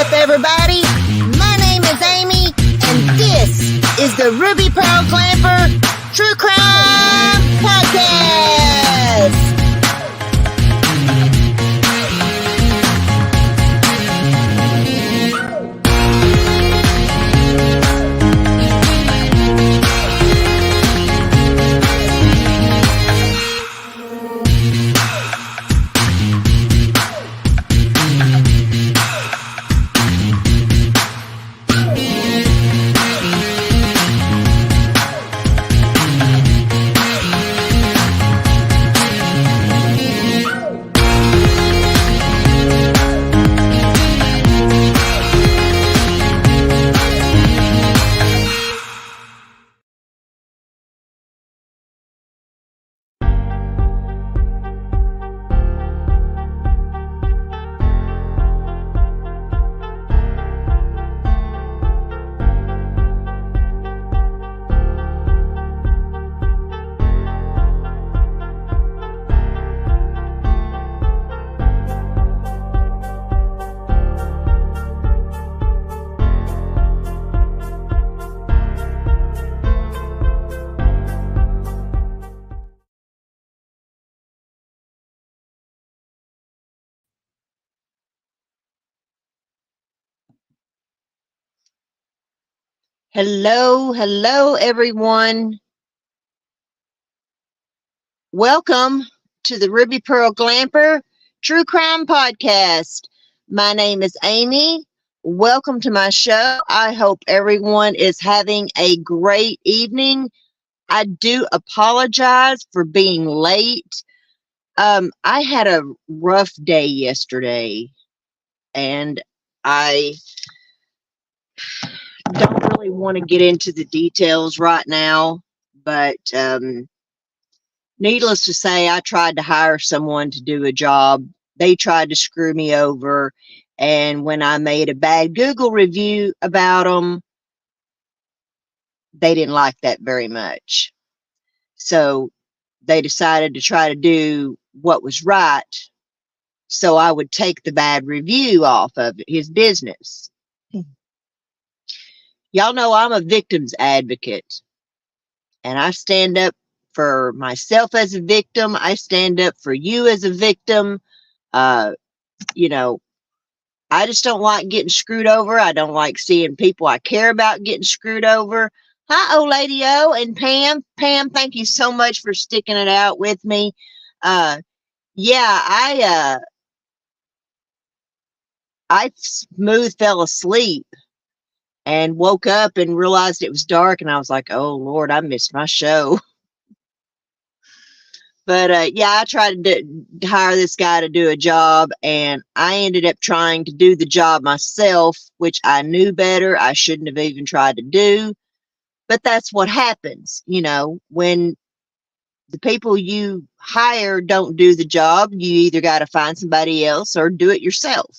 up, everybody? My name is Amy, and this is the Ruby Pearl Glamper True Crime Podcast. Hello, everyone. Welcome to the Ruby Pearl Glamper True Crime Podcast. My name is Amy. Welcome to my show. I hope everyone is having a great evening. I do apologize for being late. I had a rough day yesterday, and I don't really want to get into the details right now, but needless to say, I tried to hire someone to do a job. They tried to screw me over, and when I made a bad Google review about them, they didn't like that very much. So they decided to try to do what was right, so I would take the bad review off of his business. Y'all know I'm a victim's advocate, and I stand up for myself as a victim. I stand up for you as a victim. You know, I just don't like getting screwed over. I don't like seeing people I care about getting screwed over. Hi, old lady O and Pam. Pam, thank you so much for sticking it out with me. Yeah, I smooth fell asleep and woke up and realized it was dark, and I was like, oh Lord, I missed my show. But yeah, I tried to hire this guy to do a job, and I ended up trying to do the job myself, which I knew better. I shouldn't have even tried to do. But that's what happens, you know, when the people you hire don't do the job. You either got to find somebody else or do it yourself.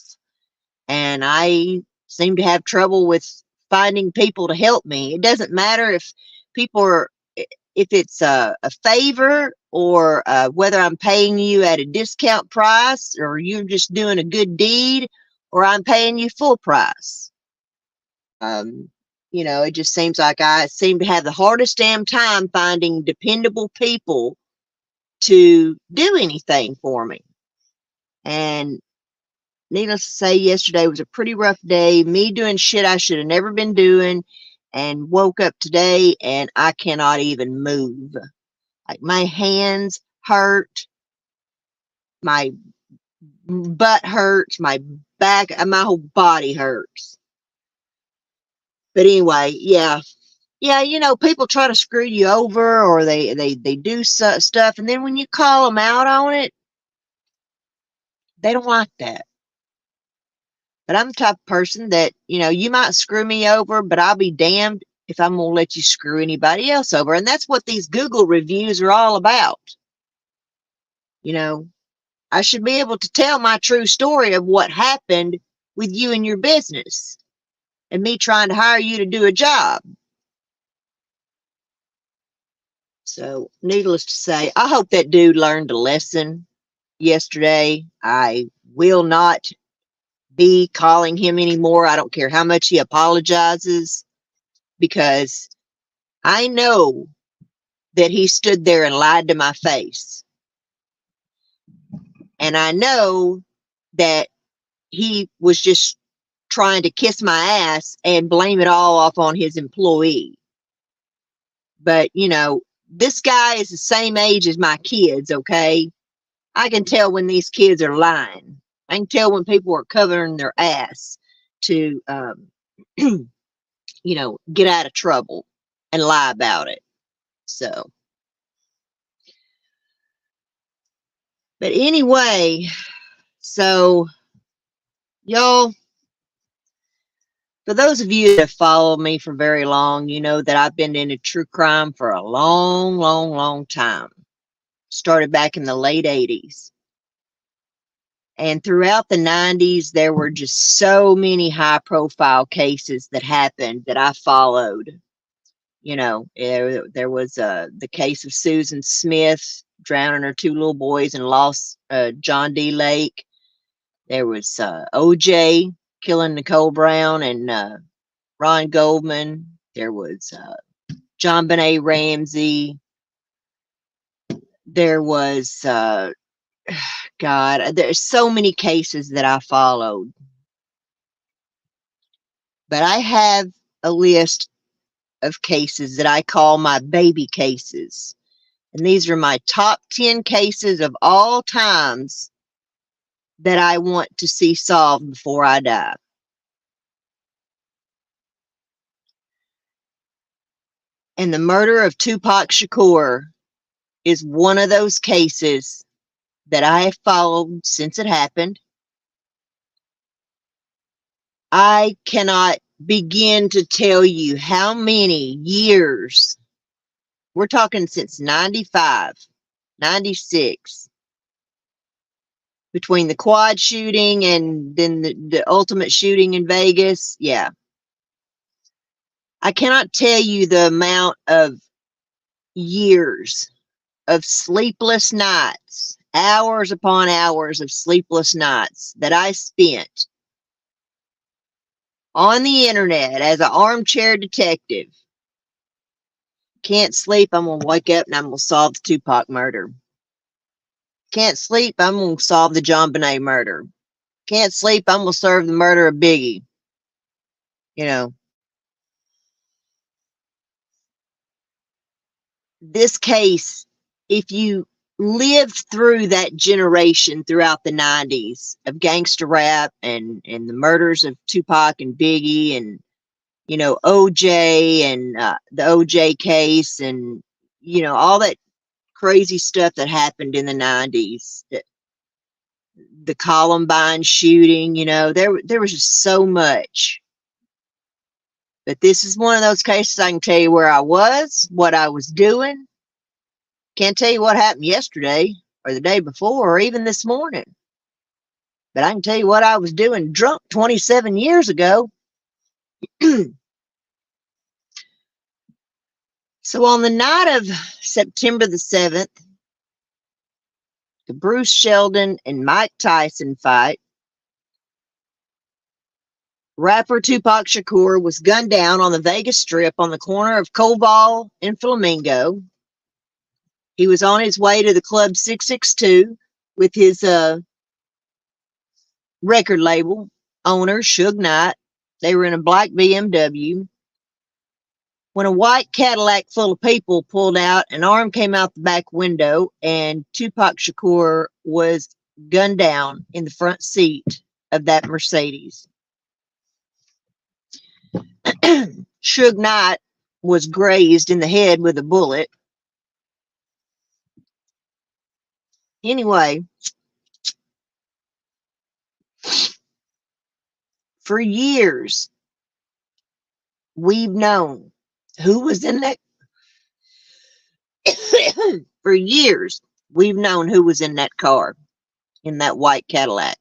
And I seem to have trouble with finding people to help me. It doesn't matter if people are, if it's a favor, or whether I'm paying you at a discount price, or you're just doing a good deed, or I'm paying you full price. You know, it just seems like I seem to have the hardest damn time finding dependable people to do anything for me. And needless to say, yesterday was a pretty rough day. Me doing shit I should have never been doing, and woke up today and I cannot even move. Like, my hands hurt, my butt hurts, my back, my whole body hurts. But anyway, yeah, you know, people try to screw you over, or they do stuff, and then when you call them out on it, they don't like that. But I'm the type of person that, you know, you might screw me over, but I'll be damned if I'm going to let you screw anybody else over. And that's what these Google reviews are all about. You know, I should be able to tell my true story of what happened with you and your business, and me trying to hire you to do a job. So, needless to say, I hope that dude learned a lesson yesterday. I will not be calling him anymore. I don't care how much he apologizes, because I know that he stood there and lied to my face. And I know that he was just trying to kiss my ass and blame it all off on his employee. But, you know, this guy is the same age as my kids, okay? I can tell when these kids are lying. I can tell when people are covering their ass to, you know, get out of trouble and lie about it. So, but anyway, so y'all, for those of you that have followed me for very long, you know that I've been into true crime for a long, long, long time. Started back in the late 80s. And throughout the 90s, there were just so many high profile cases that happened that I followed. You know, there was the case of Susan Smith drowning her two little boys in Lost John D. Lake. There was OJ killing Nicole Brown and Ron Goldman. There was John Benet Ramsey. There was, God, there's so many cases that I followed. But I have a list of cases that I call my baby cases. And these are my top 10 cases of all times that I want to see solved before I die. And the murder of Tupac Shakur is one of those cases that I have followed since it happened. I cannot begin to tell you how many years, we're talking since 95, 96, between the quad shooting and then the ultimate shooting in Vegas. Yeah. I cannot tell you the amount of years of sleepless nights, hours upon hours of sleepless nights that I spent on the internet as an armchair detective. Can't sleep, I'm going to wake up and I'm going to solve the Tupac murder. Can't sleep, I'm going to solve the John Benet murder. Can't sleep, I'm going to solve the murder of Biggie. You know, this case, if you lived through that generation throughout the 90s of gangster rap and the murders of Tupac and Biggie and, you know, OJ and the OJ case and, you know, all that crazy stuff that happened in the 90s, the Columbine shooting, you know, there was just so much. But this is one of those cases I can tell you where I was, what I was doing. Can't tell you what happened yesterday or the day before or even this morning. But I can tell you what I was doing drunk 27 years ago. So on the night of September the 7th, the Bruce Sheldon and Mike Tyson fight, rapper Tupac Shakur was gunned down on the Vegas Strip on the corner of Koval and Flamingo. He was on his way to the Club 662 with his record label owner, Suge Knight. They were in a black BMW. When a white Cadillac full of people pulled out, an arm came out the back window, and Tupac Shakur was gunned down in the front seat of that Mercedes. Suge Knight was grazed in the head with a bullet. Anyway, for years, we've known who was in that. For years, we've known who was in that car, in that white Cadillac.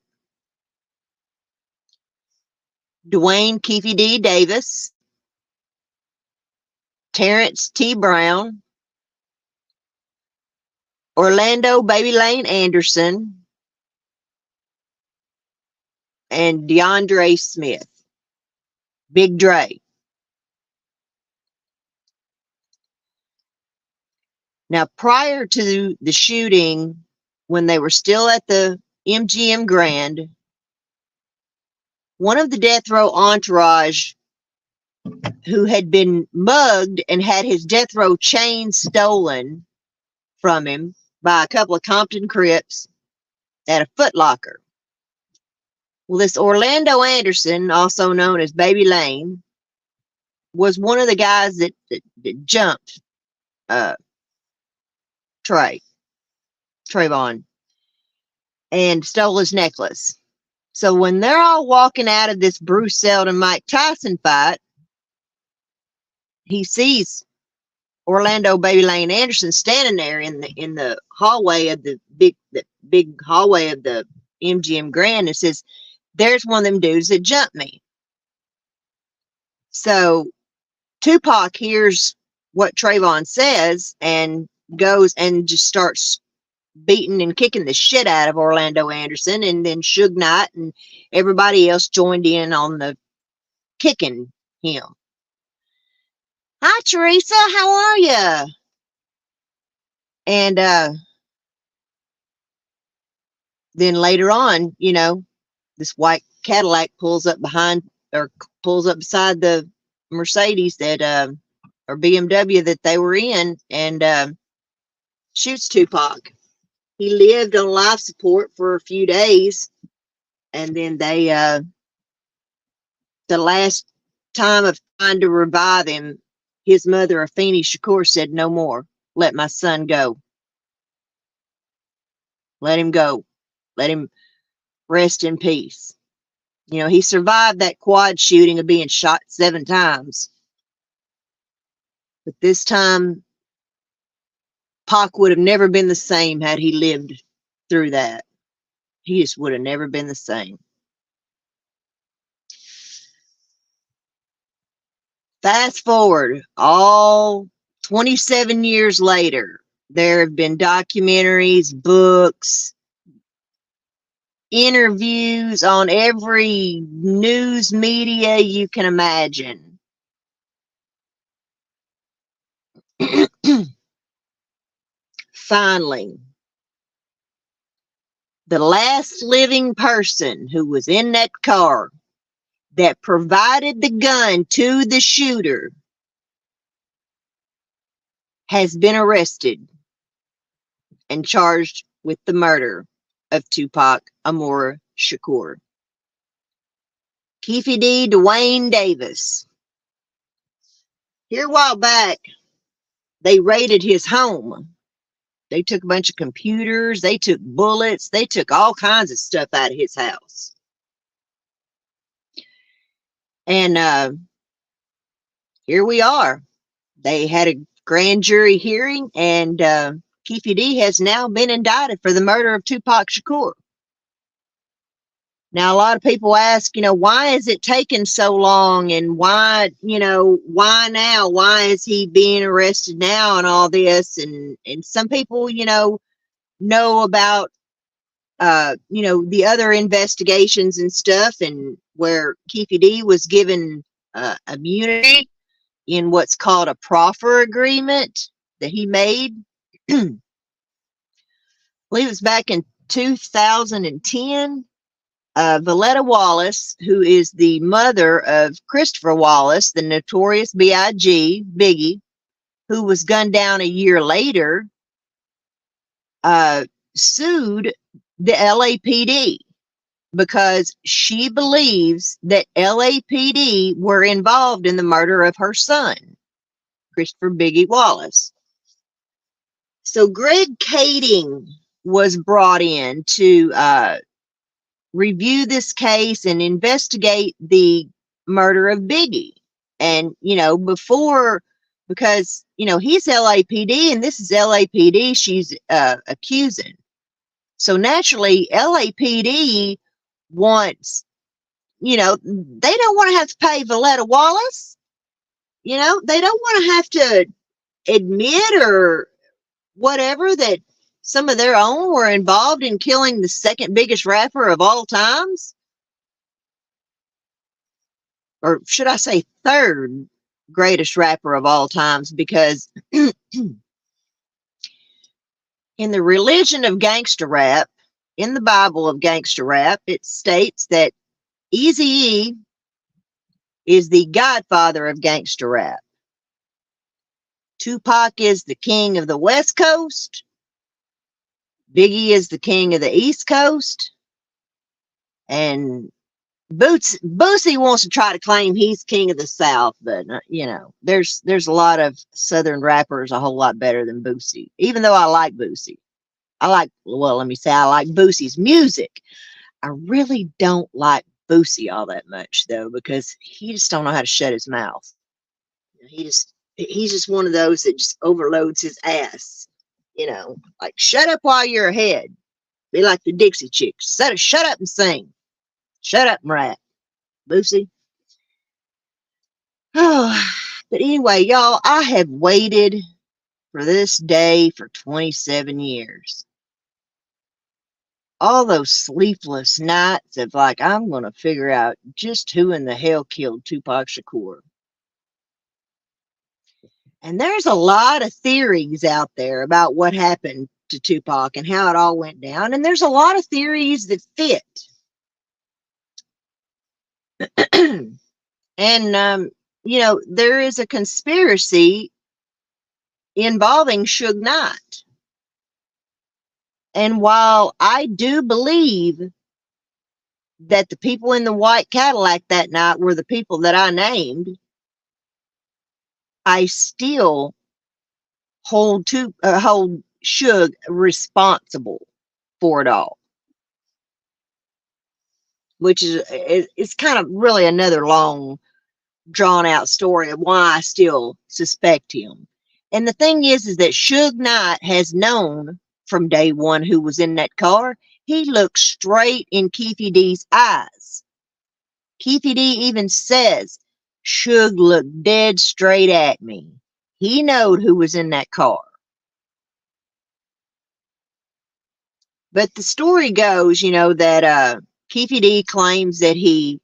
Dwayne Keefe D. Davis, Terrence T. Brown, Orlando Baby Lane Anderson, and DeAndre Smith, Big Dre. Now, prior to the shooting, when they were still at the MGM Grand, one of the death row entourage who had been mugged and had his death row chain stolen from him by a couple of Compton Crips at a Foot Locker. Well, this Orlando Anderson, also known as Baby Lane, was one of the guys that jumped Trayvon, and stole his necklace. So when they're all walking out of this Bruce Seldon Mike Tyson fight, he sees Orlando Baby Lane Anderson standing there in the hallway of the big hallway of the MGM Grand, and says, "There's one of them dudes that jumped me." So Tupac hears what Trayvon says and goes and just starts beating and kicking the shit out of Orlando Anderson, and then Suge Knight and everybody else joined in on the kicking him. "Hi, Teresa, how are you?" And then later on, this white Cadillac pulls up beside the Mercedes that or BMW that they were in, and shoots Tupac. He lived on life support for a few days, and then they the last time of trying to revive him, his mother, Afeni Shakur, said, "No more. Let my son go. Let him go. Let him rest in peace." He survived that quad shooting of being shot 7 times. But this time, Pac would have never been the same had he lived through that. He just would have never been the same. Fast forward, all 27 years later, there have been documentaries, books, interviews on every news media you can imagine. Finally, the last living person who was in that car that provided the gun to the shooter has been arrested and charged with the murder of Tupac Amaru Shakur. Keefe D. Dwayne Davis. Here a while back, they raided his home. They took a bunch of computers, they took bullets, they took all kinds of stuff out of his house. And here we are. They had a grand jury hearing, and Keefe D has now been indicted for the murder of Tupac Shakur. Now, a lot of people ask, why is it taking so long, and why now? Why is he being arrested now and all this? And some people, know about, the other investigations and stuff, and where Keefe D was given immunity in what's called a proffer agreement that he made. I believe it was back in 2010. Valletta Wallace, who is the mother of Christopher Wallace, the notorious B.I.G., Biggie, who was gunned down a year later, sued the LAPD because she believes that LAPD were involved in the murder of her son, Christopher Biggie Wallace. So Greg Kading was brought in to review this case and investigate the murder of Biggie. And, because, he's LAPD and this is LAPD she's accusing. So naturally, LAPD wants, they don't want to have to pay Valletta Wallace. They don't want to have to admit or whatever that some of their own were involved in killing the second biggest rapper of all times. or should I say third greatest rapper of all times, because in the religion of gangster rap, in the Bible of gangster rap, it states that Eazy-E is the godfather of gangster rap. Tupac is the king of the West Coast. Biggie is the king of the East Coast. And Boosie wants to try to claim he's king of the South, but you know, there's a lot of Southern rappers a whole lot better than Boosie. Even though I like Boosie, let me say I like Boosie's music. I really don't like Boosie all that much though, because he just don't know how to shut his mouth. He's just one of those that just overloads his ass. You know, like shut up while you're ahead. Be like the Dixie Chicks. Shut up and sing. Shut up and rap. Boosie. Oh, but anyway, y'all, I have waited for this day for 27 years. All those sleepless nights of like, I'm going to figure out just who in the hell killed Tupac Shakur. And there's a lot of theories out there about what happened to Tupac and how it all went down. And there's a lot of theories that fit. And, you know, there is a conspiracy involving Suge Knight. And while I do believe that the people in the white Cadillac that night were the people that I named, I still hold Suge responsible for it all, which is it's kind of really another long, drawn out story of why I still suspect him. And the thing is that Suge Knight has known from day one who was in that car. He looked straight in Keefy D's eyes. Keefy D even says, Suge looked dead straight at me. He knowed who was in that car. But the story goes, you know, that Keefy D claims that he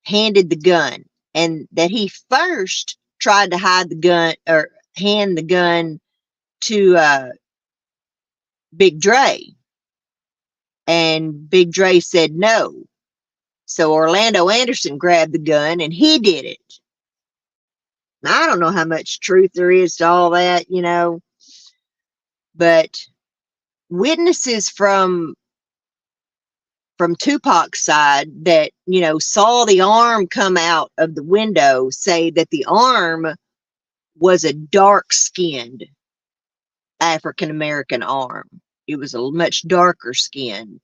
handed the gun, and that he first tried to hide the gun or hand the gun to Big Dre. And Big Dre said no. So Orlando Anderson grabbed the gun and he did it. Now, I don't know how much truth there is to all that, you know, but witnesses from Tupac's side that, you know, saw the arm come out of the window say that the arm was a dark-skinned African-American arm. It was a much darker skin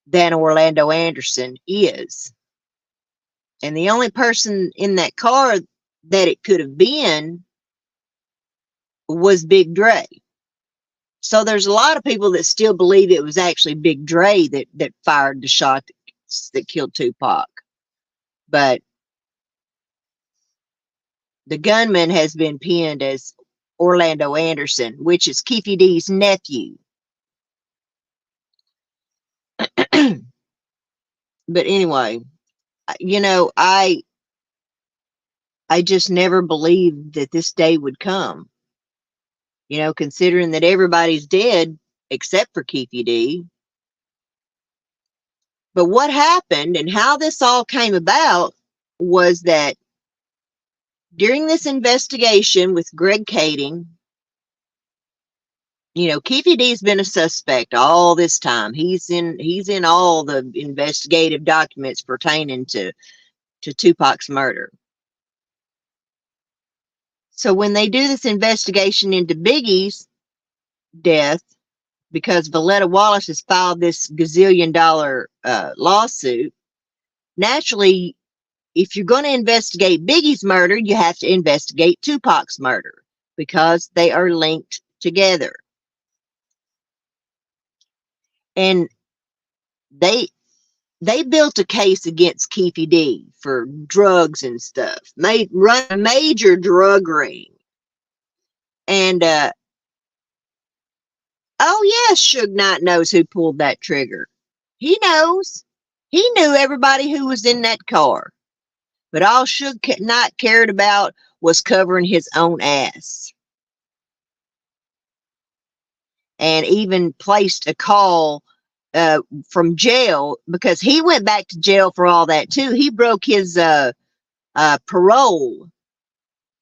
than Orlando Anderson is. And the only person in that car that it could have been was Big Dre. So there's a lot of people that still believe it was actually Big Dre that fired the shot that killed Tupac. But the gunman has been pinned as Orlando Anderson, which is Keefy D's nephew. But anyway, you know, I just never believed that this day would come. You know, considering that everybody's dead except for Keefy D. But what happened and how this all came about was that during this investigation with Greg Kading, you know, Keefy D's been a suspect all this time. He's in all the investigative documents pertaining to Tupac's murder. So when they do this investigation into Biggie's death, because Valletta Wallace has filed this gazillion-dollar lawsuit, naturally, if you're going to investigate Biggie's murder, you have to investigate Tupac's murder because they are linked together. And they built a case against Keefy D for drugs and stuff. Run a major drug ring. And oh yes, Suge Knight knows who pulled that trigger. He knows. He knew everybody who was in that car. But all Suge Knight cared about was covering his own ass. And even placed a call from jail, because he went back to jail for all that too. He broke his parole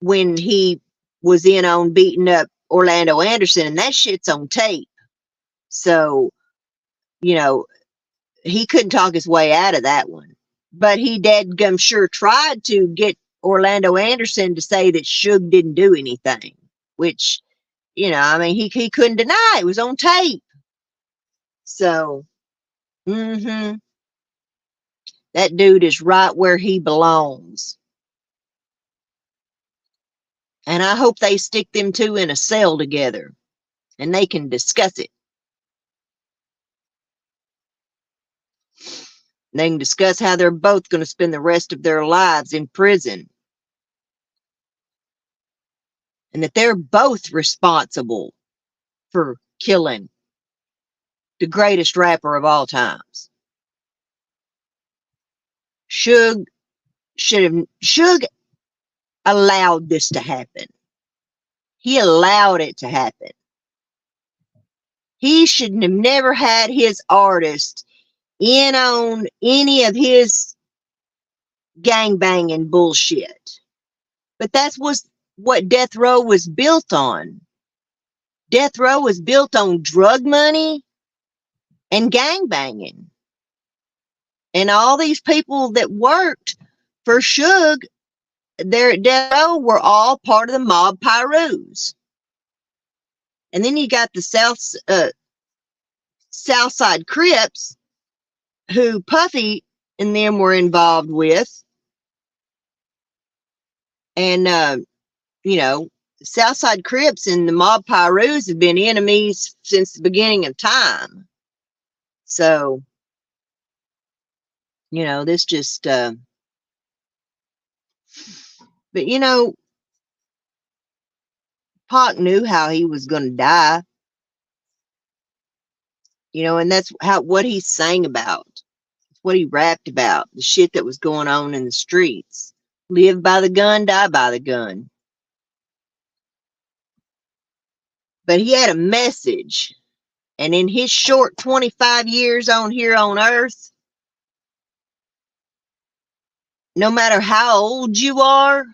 when he was in on beating up Orlando Anderson, and that shit's on tape. So, you know, he couldn't talk his way out of that one. But he dadgum sure tried to get Orlando Anderson to say that Suge didn't do anything, which, you know, I mean, he couldn't deny it. It was on tape. So, that dude is right where he belongs. And I hope they stick them two in a cell together and they can discuss it. They can discuss how they're both going to spend the rest of their lives in prison. And that they're both responsible for killing the greatest rapper of all times. Suge allowed this to happen. He allowed it to happen. He should have never had his artist in on any of his gangbanging bullshit. But that's what Death Row was built on. Death Row was built on drug money and gangbanging. And all these people that worked for Suge, their Death Row were all part of the mob Pyrus. And then you got the Southside Crips, who Puffy and them were involved with. And, you know, Southside Crips and the mob Pyrus have been enemies since the beginning of time. So, you know, this just, but you know, Pac knew how he was going to die. You know, and that's what he sang about. It's what he rapped about. The shit that was going on in the streets. Live by the gun, die by the gun. But he had a message. And in his short 25 years on here on earth, no matter how old you are,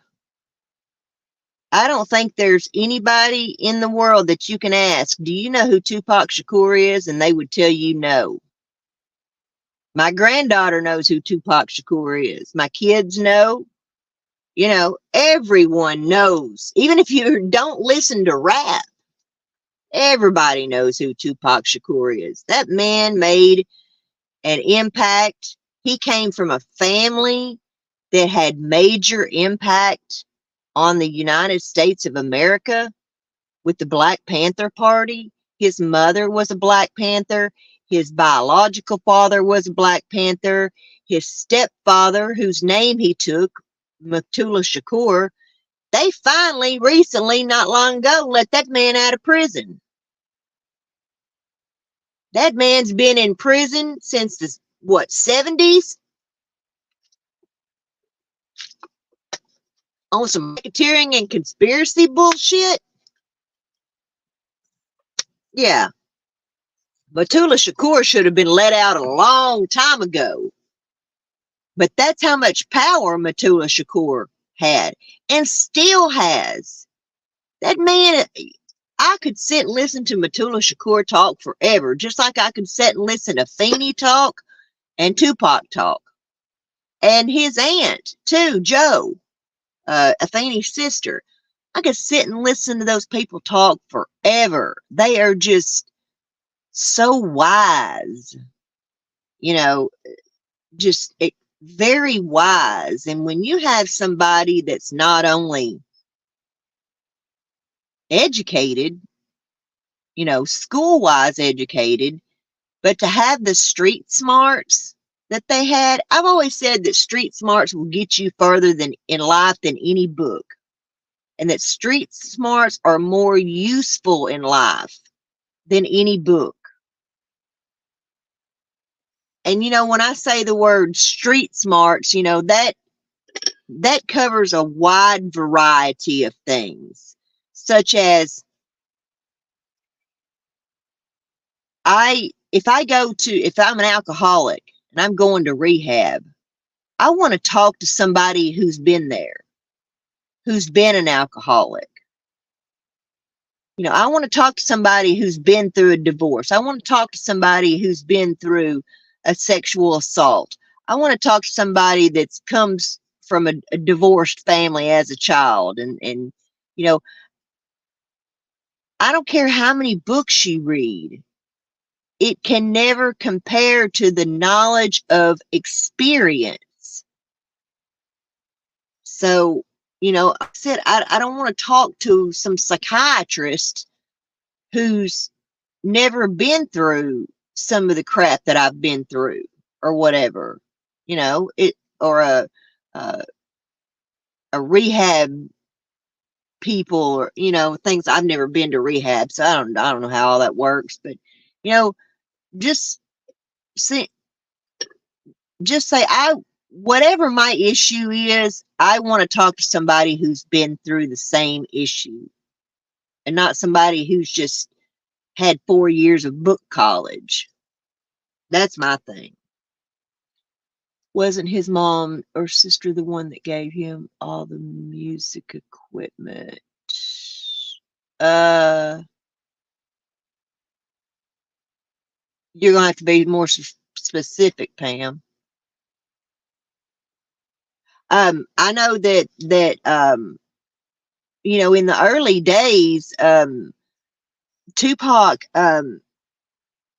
I don't think there's anybody in the world that you can ask, do you know who Tupac Shakur is? And they would tell you no. My granddaughter knows who Tupac Shakur is. My kids know. You know, everyone knows. Even if you don't listen to rap, everybody knows who Tupac Shakur is. That man made an impact. He came from a family that had major impact on the United States of America with the Black Panther Party. His mother was a Black Panther. His biological father was a Black Panther. His stepfather, whose name he took, Mutula Shakur, they finally, recently, not long ago, let that man out of prison. That man's been in prison since the, 70s? On some racketeering and conspiracy bullshit? Yeah. Mutula Shakur should have been let out a long time ago. But that's how much power Mutula Shakur had and still has. That man, I could sit and listen to Mutula Shakur talk forever, just like I could sit and listen to Feeney talk and Tupac talk. And his aunt, too, Joe, Afeni's sister. I could sit and listen to those people talk forever. They are just so wise, you know, just very wise. And when you have somebody that's not only educated, you know, school-wise educated, but to have the street smarts that they had. I've always said that street smarts will get you further than in life than any book. And that street smarts are more useful in life than any book. And, you know, when I say the word street smarts, you know, that that covers a wide variety of things, such as if I'm an alcoholic and I'm going to rehab, I want to talk to somebody who's been there, who's been an alcoholic. I want to talk to somebody who's been through a divorce. I want to talk to somebody who's been through a sexual assault. I want to talk to somebody that comes from a divorced family as a child. And, I don't care how many books you read. It can never compare to the knowledge of experience. So, I said, I don't want to talk to some psychiatrist who's never been through some of the crap that I've been through or whatever, or a, a rehab people, or, things. I've never been to rehab, so I don't know how all that works, but, just see, just say, whatever my issue is, I want to talk to somebody who's been through the same issue and not somebody who's just had 4 years of book college. That's my thing. Wasn't his mom or sister the one that gave him all the music equipment? You're gonna have to be more specific, Pam. I know that in the early days, Tupac,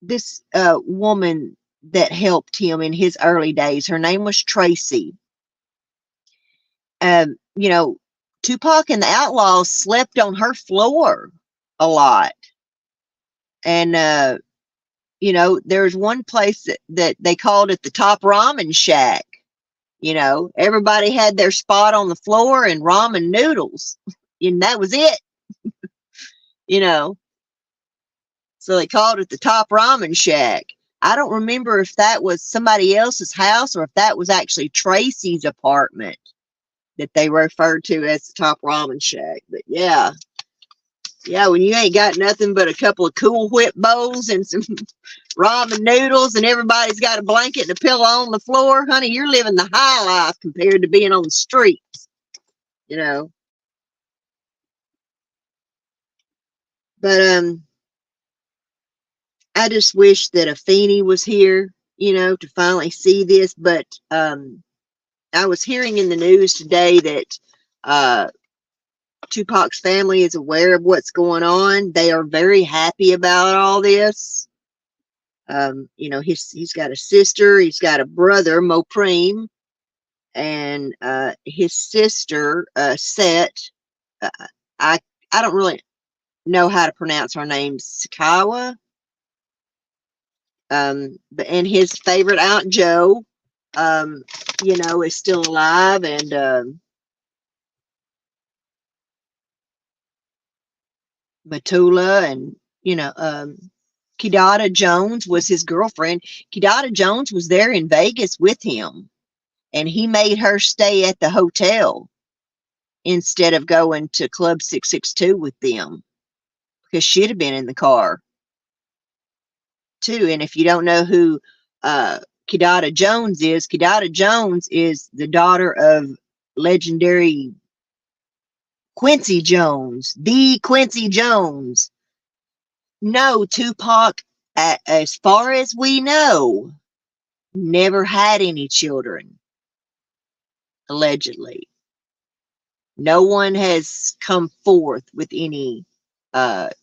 this woman that helped him in his early days, her name was Tracy. Tupac and the Outlaws slept on her floor a lot. And, there's one place that they called it the Top Ramen Shack. Everybody had their spot on the floor and ramen noodles. And that was it. So they called it the Top Ramen Shack. I don't remember if that was somebody else's house or if that was actually Tracy's apartment that they referred to as the Top Ramen Shack. But yeah, when you ain't got nothing but a couple of Cool Whip bowls and some ramen noodles and everybody's got a blanket and a pillow on the floor, honey, you're living the high life compared to being on the streets, But I just wish that Afeni was here, to finally see this. But I was hearing in the news today that Tupac's family is aware of what's going on. They are very happy about all this. He's got a sister, he's got a brother, Mopreme, and his sister, Set. I don't really know how to pronounce her name, Sakawa. And his favorite Aunt Joe, is still alive, and Matula, and Kidada Jones was his girlfriend. Kidada Jones was there in Vegas with him, and he made her stay at the hotel instead of going to Club 662 with them, because she'd have been in the car too. And if you don't know who Kidada Jones is the daughter of legendary Quincy Jones, the Quincy Jones. No, Tupac, as far as we know, never had any children, allegedly. No one has come forth with any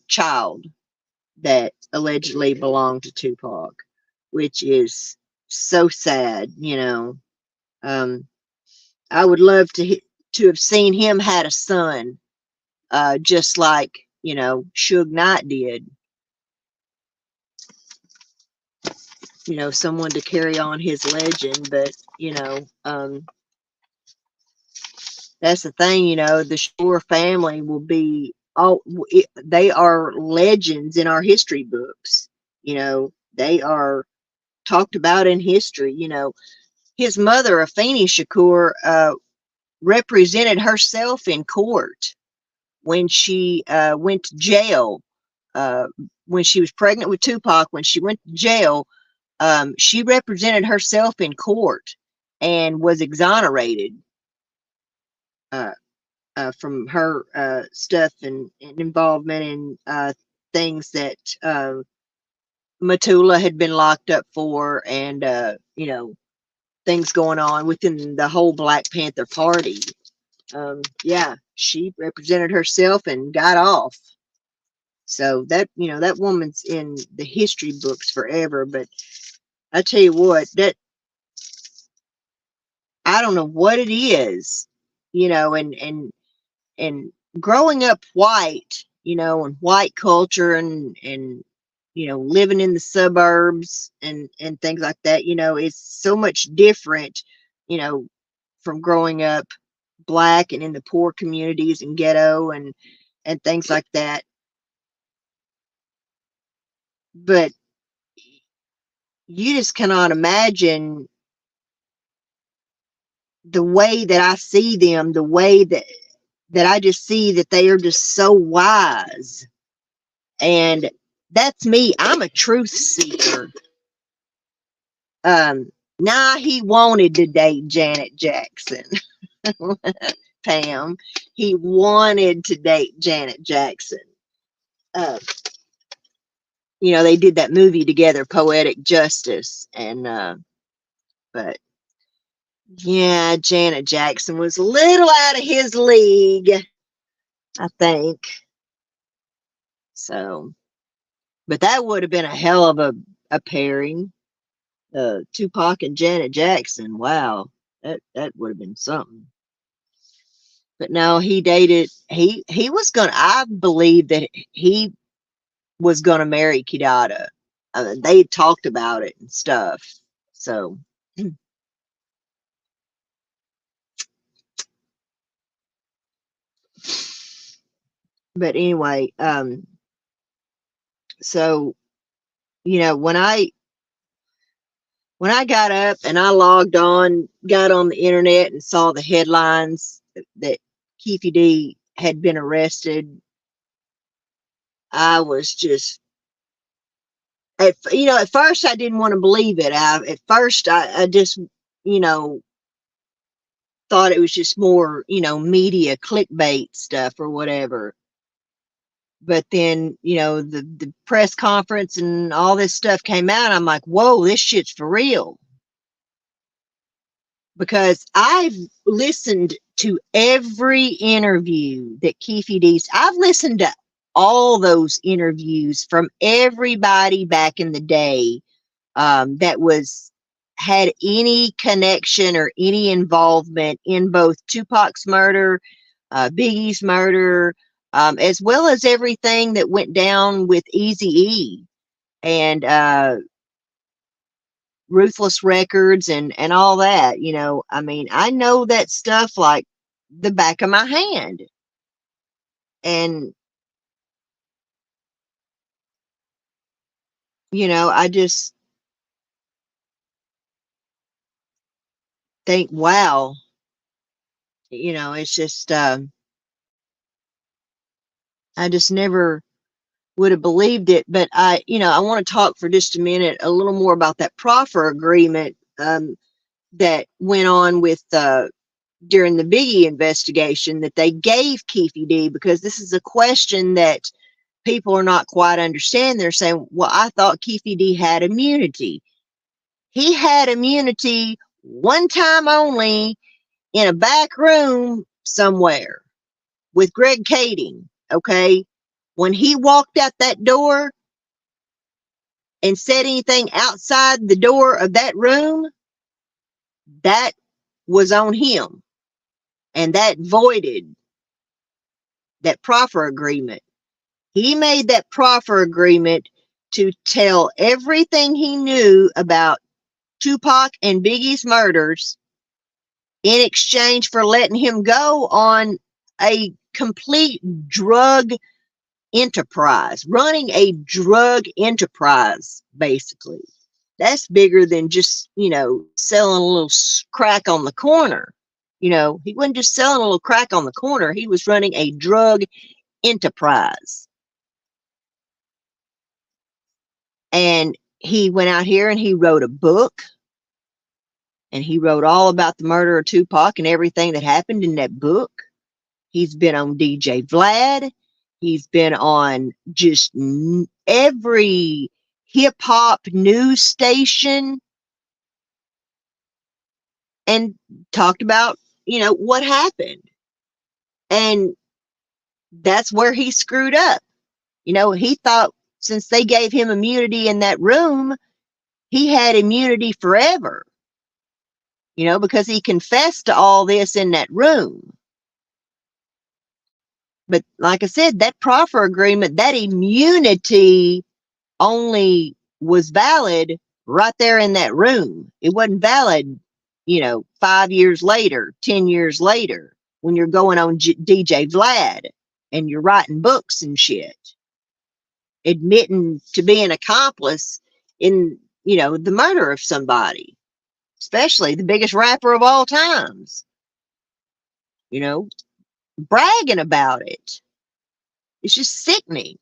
child that allegedly belonged to Tupac, which is so sad, I would love to have seen him had a son, just like, Suge Knight did. Someone to carry on his legend. But, that's the thing, the Shore family will be they are legends in our history books. They are talked about in history. His mother, Afeni Shakur, represented herself in court when she went to jail. Uh, when she was pregnant with Tupac, when she went to jail, she represented herself in court and was exonerated uh, from her stuff and involvement in things that Matula had been locked up for, and things going on within the whole Black Panther Party. Yeah, she represented herself and got off. So that woman's in the history books forever. But I tell you what, that I don't know what it is, and growing up white, and white culture, and living in the suburbs and things like that, it's so much different, you know, from growing up black and in the poor communities and ghetto and things like that. But you just cannot imagine the way that I see them, the way that I just see that they are just so wise. And that's me. I'm a truth seeker. Nah, he wanted to date Janet Jackson. Pam. He wanted to date Janet Jackson. Uh, they did that movie together, Poetic Justice, and but yeah, Janet Jackson was a little out of his league, I think. So, but that would have been a hell of a pairing. Tupac and Janet Jackson. Wow, that would have been something. But no, he dated. He was gonna. I believe that he was gonna marry Kidada. They talked about it and stuff. So, but anyway, so when I got up and I logged on, got on the internet and saw the headlines that Keefy D had been arrested, I was just at first I didn't want to believe it. At first I just you know thought it was just more media clickbait stuff or whatever. But then the press conference and all this stuff came out. I'm like, whoa, this shit's for real. Because I've listened to every interview that Keefy D's. I've listened to all those interviews from everybody back in the day that had any connection or any involvement in both Tupac's murder, Biggie's murder, as well as everything that went down with Eazy-E and Ruthless Records and all that. I mean, I know that stuff like the back of my hand. And I just think, wow, it's just I just never would have believed it. But I want to talk for just a minute a little more about that proffer agreement that went on with during the Biggie investigation that they gave Keefy D, because this is a question that people are not quite understanding. They're saying, well, I thought Keefy D had immunity. He had immunity one time only in a back room somewhere with Greg Kading. Okay. When he walked out that door and said anything outside the door of that room, that was on him. And that voided that proffer agreement. He made that proffer agreement to tell everything he knew about Tupac and Biggie's murders in exchange for letting him go on a complete drug enterprise, running a drug enterprise, basically. That's bigger than just, selling a little crack on the corner. He wasn't just selling a little crack on the corner. He was running a drug enterprise. And he went out here and he wrote a book. And he wrote all about the murder of Tupac and everything that happened in that book. He's been on DJ Vlad. He's been on just every hip hop news station and talked about, what happened. And that's where he screwed up. He thought since they gave him immunity in that room, he had immunity forever, because he confessed to all this in that room. But like I said, that proffer agreement, that immunity only was valid right there in that room. It wasn't valid, 5 years later, 10 years later, when you're going on DJ Vlad and you're writing books and shit, admitting to be an accomplice in, the murder of somebody, especially the biggest rapper of all times, bragging about it. It's just sickening.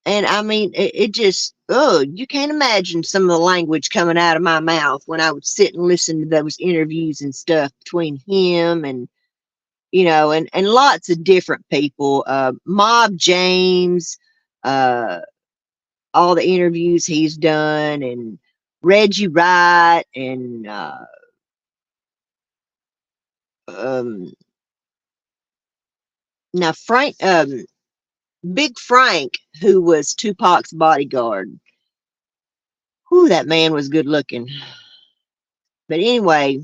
And I mean, it just, you can't imagine some of the language coming out of my mouth when I would sit and listen to those interviews and stuff between him and, and lots of different people, Mob James, all the interviews he's done, and Reggie Wright, and now Frank, Big Frank, who was Tupac's bodyguard. Whew, that man was good looking. But anyway,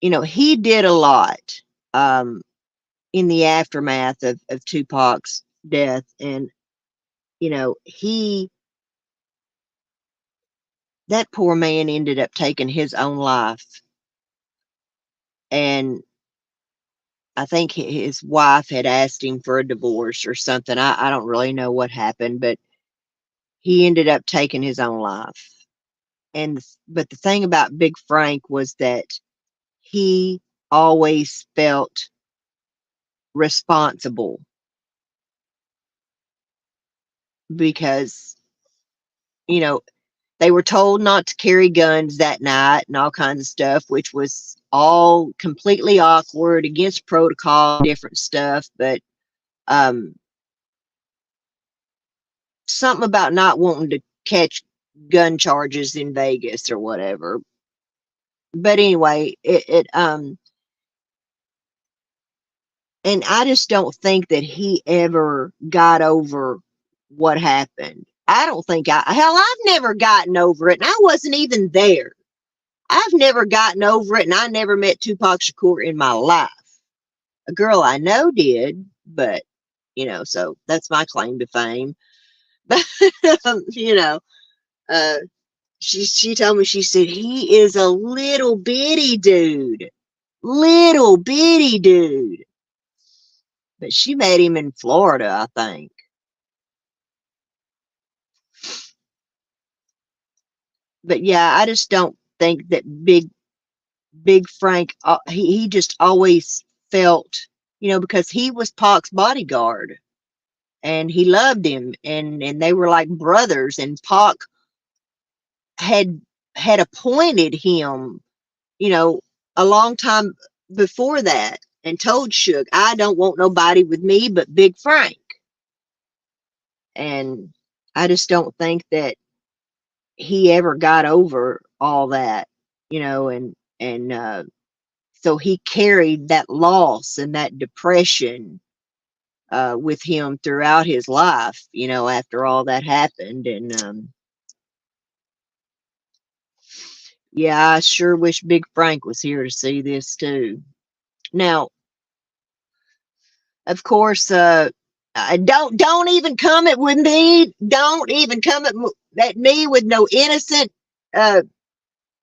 he did a lot in the aftermath of Tupac's death. And, that poor man ended up taking his own life. And I think his wife had asked him for a divorce or something. I don't really know what happened, but he ended up taking his own life. But the thing about Big Frank was that he always felt responsible because, they were told not to carry guns that night and all kinds of stuff, which was all completely awkward, against protocol, different stuff. But something about not wanting to catch gun charges in Vegas or whatever. But anyway, and I just don't think that he ever got over what happened. I don't think I've never gotten over it, and I wasn't even there. I've never gotten over it, and I never met Tupac Shakur in my life. A girl I know did, but, so that's my claim to fame. But, she told me, she said, he is a little bitty dude. Little bitty dude. But she met him in Florida, I think. But yeah, I just don't think that Big Frank, he just always felt, because he was Pac's bodyguard and he loved him, and they were like brothers, and Pac had appointed him, a long time before that, and told Suge, I don't want nobody with me but Big Frank. And I just don't think that he ever got over all that, and so he carried that loss and that depression with him throughout his life, after all that happened. And yeah, I sure wish Big Frank was here to see this too. Now, of course, don't even come at with me. Don't even come at me with no innocent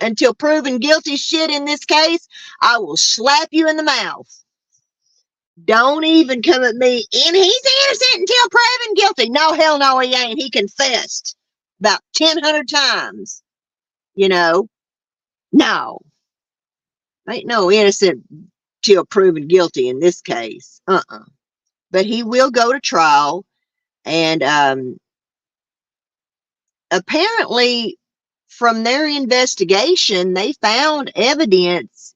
until proven guilty shit in this case. I will slap you in the mouth. Don't even come at me. And he's innocent until proven guilty. No, hell no, he ain't. He confessed about 1,000 times. No. Ain't no innocent till proven guilty in this case. But he will go to trial, and apparently, from their investigation, they found evidence,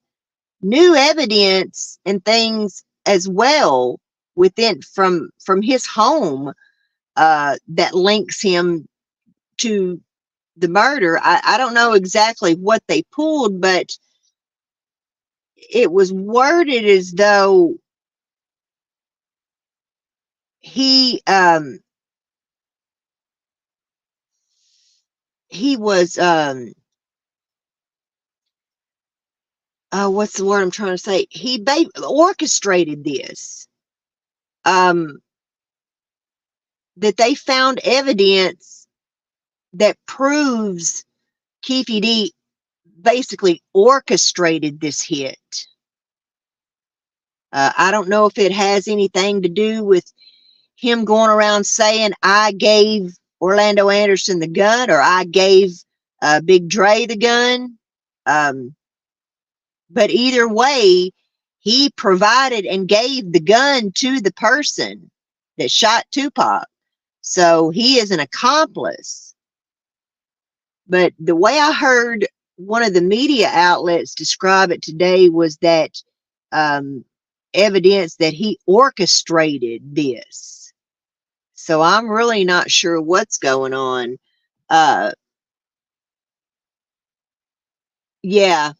new evidence, and things as well within from his home that links him to the murder. I don't know exactly what they pulled, but it was worded as though he was what's the word I'm trying to say? He orchestrated this. That they found evidence that proves Keefe D basically orchestrated this hit. I don't know if it has anything to do with him going around saying, I gave Orlando Anderson the gun, or I gave Big Dre the gun. But either way, he provided and gave the gun to the person that shot Tupac. So he is an accomplice. But the way I heard one of the media outlets describe it today was that evidence that he orchestrated this. So I'm really not sure what's going on. Yeah,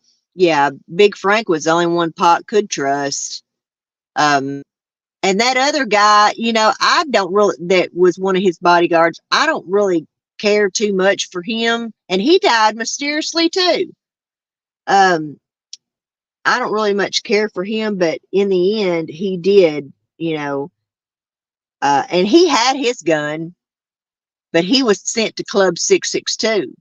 Big Frank was the only one Pac could trust. And that other guy, I don't really, that was one of his bodyguards, I don't really care too much for him. And he died mysteriously too. I don't really much care for him, but in the end, he did, and he had his gun, but he was sent to Club 662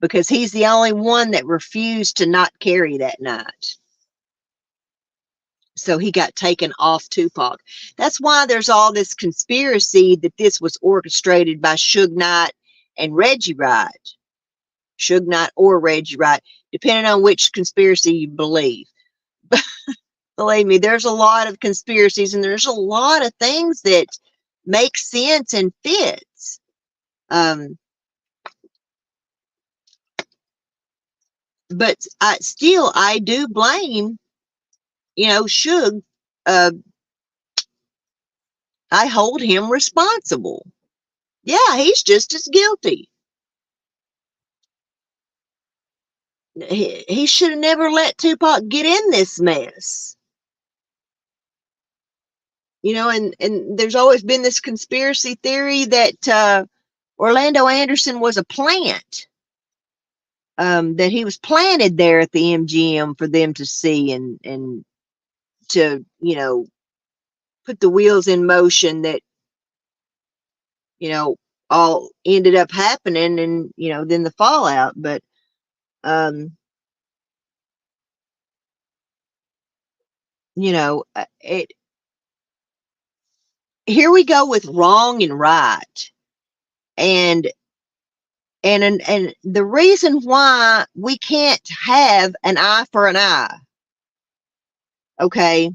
because he's the only one that refused to not carry that night. So he got taken off Tupac. That's why there's all this conspiracy that this was orchestrated by Suge Knight and Reggie Wright. Suge Knight or Reggie Wright, depending on which conspiracy you believe. Believe me, there's a lot of conspiracies, and there's a lot of things that make sense and fits. But I do blame, Suge. I hold him responsible. Yeah, he's just as guilty. He should have never let Tupac get in this mess. And there's always been this conspiracy theory that Orlando Anderson was a plant, that he was planted there at the MGM for them to see and to, put the wheels in motion that, all ended up happening, and, then the fallout. But, here we go with wrong and right. And the reason why we can't have an eye for an eye, okay?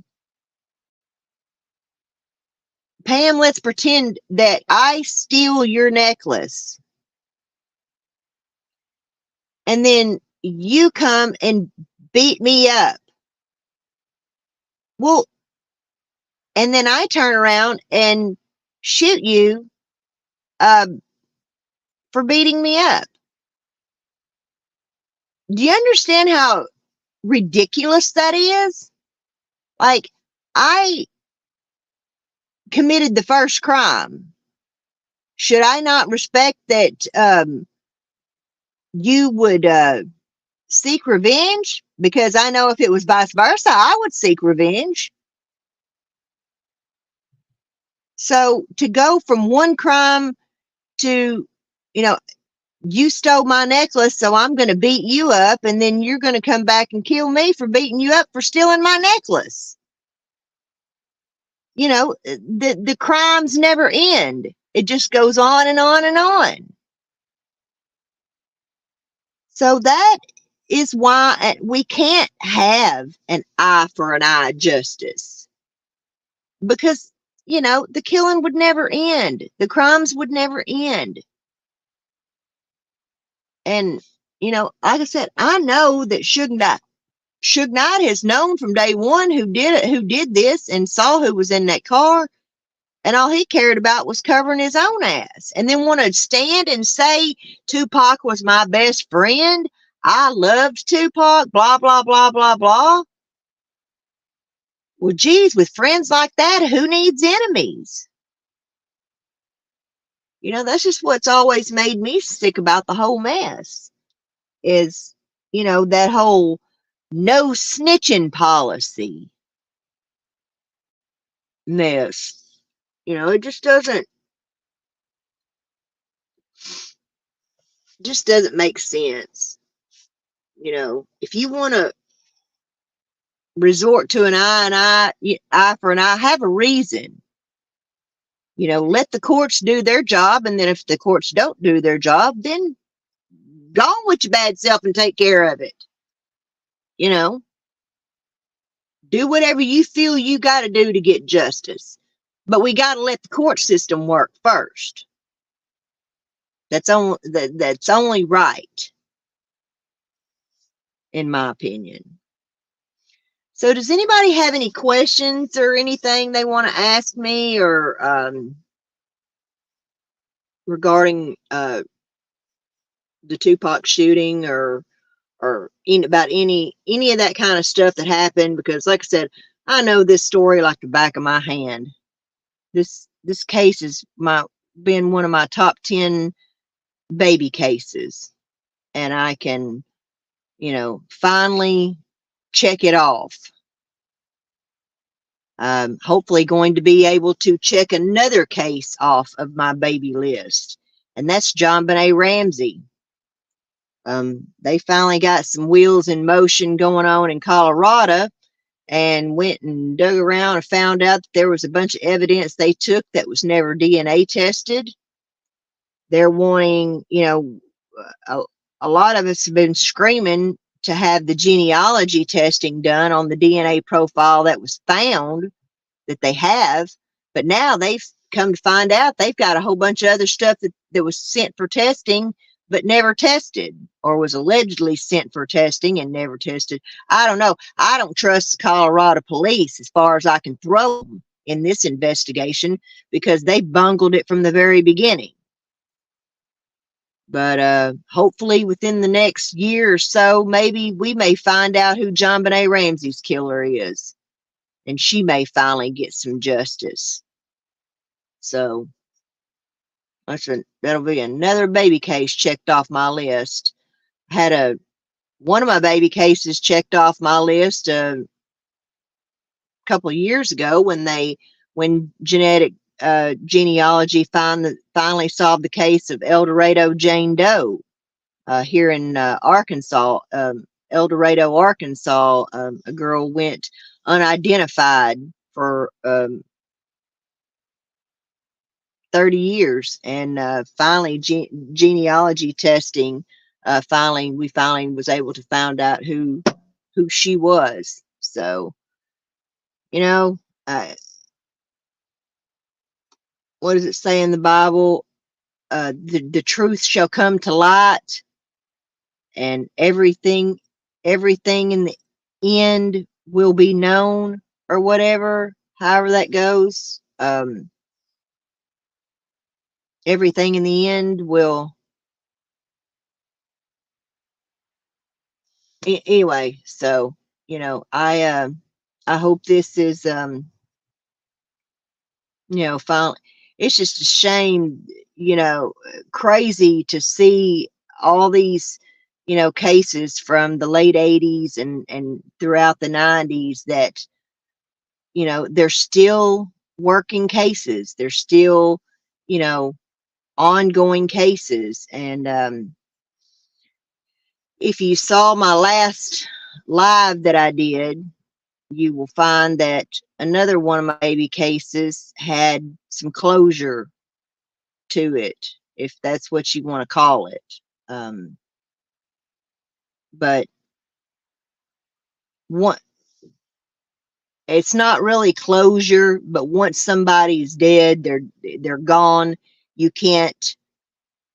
Pam, let's pretend that I steal your necklace, and then you come and beat me up. Well, and then I turn around and shoot you for beating me up. Do you understand how ridiculous that is? Like, I committed the first crime. Should I not respect that you would seek revenge? Because I know if it was vice versa, I would seek revenge. So to go from one crime to, you stole my necklace, so I'm going to beat you up, and then you're going to come back and kill me for beating you up for stealing my necklace. The crimes never end. It just goes on and on and on. So that is why we can't have an eye for an eye justice, because, the killing would never end. The crimes would never end. And, like I said, I know that Suge Knight has known from day one who did this, and saw who was in that car, and all he cared about was covering his own ass. And then want to stand and say Tupac was my best friend. I loved Tupac, blah, blah, blah, blah, blah. Well, geez, with friends like that, who needs enemies? That's just what's always made me sick about the whole mess is, that whole no snitching policy mess. It just doesn't make sense. If you want to resort to an eye for an eye, have a reason. Let the courts do their job, and then if the courts don't do their job, then go on with your bad self and take care of it. Do whatever you feel you got to do to get justice. But we got to let the court system work first. That's only right, in my opinion. So does anybody have any questions or anything they want to ask me, or regarding the Tupac shooting, or about any of that kind of stuff that happened? Because like I said, I know this story like the back of my hand. This case has been one of my top 10 baby cases, and I can, finally check it off. Hopefully going to be able to check another case off of my baby list, and that's JonBenet Ramsey. They finally got some wheels in motion going on in Colorado, and went and dug around and found out that there was a bunch of evidence they took that was never DNA tested. They're wanting, a lot of us have been screaming to have the genealogy testing done on the DNA profile that was found, that they have, but now they've come to find out they've got a whole bunch of other stuff that was sent for testing but never tested, or was allegedly sent for testing and never tested. I don't know. I don't trust the Colorado police as far as I can throw them in this investigation, because they bungled it from the very beginning. But hopefully within the next year or so, maybe we may find out who JonBenet Ramsey's killer is, and she may finally get some justice. So that'll be another baby case checked off my list. I had one of my baby cases checked off my list a couple of years ago when genetic genealogy finally solved the case of El Dorado Jane Doe here in Arkansas. El Dorado, Arkansas, a girl went unidentified for 30 years, and finally genealogy testing, we finally was able to find out who she was. So, what does it say in the Bible? The truth shall come to light, and everything in the end will be known, or whatever, however that goes. Everything in the end will, anyway. So, I hope this is, finally, it's just a shame, crazy to see all these, cases from the late 80s and throughout the 90s that, they're still working cases. They're still, ongoing cases. And if you saw my last live that I did, you will find that another one of my baby cases had some closure to it, if that's what you want to call it. But one, it's not really closure, but once somebody's dead, they're gone. You can't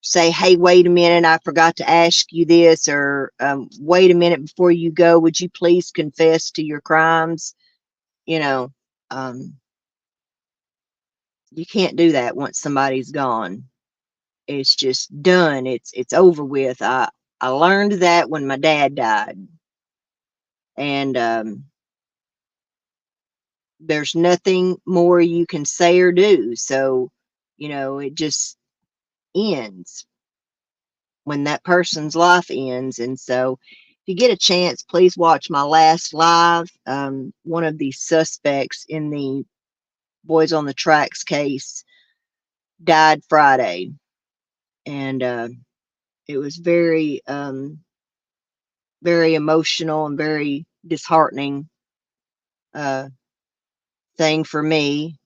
say, hey, wait a minute, I forgot to ask you this, or wait a minute before you go, would you please confess to your crimes? You know, you can't do that once somebody's gone. It's just done. It's over with. I learned that when my dad died, and there's nothing more you can say or do. So, it just ends when that person's life ends. And so, if you get a chance, please watch my last live. One of the suspects in the Boys on the Tracks case died Friday, and it was very emotional and very disheartening thing for me,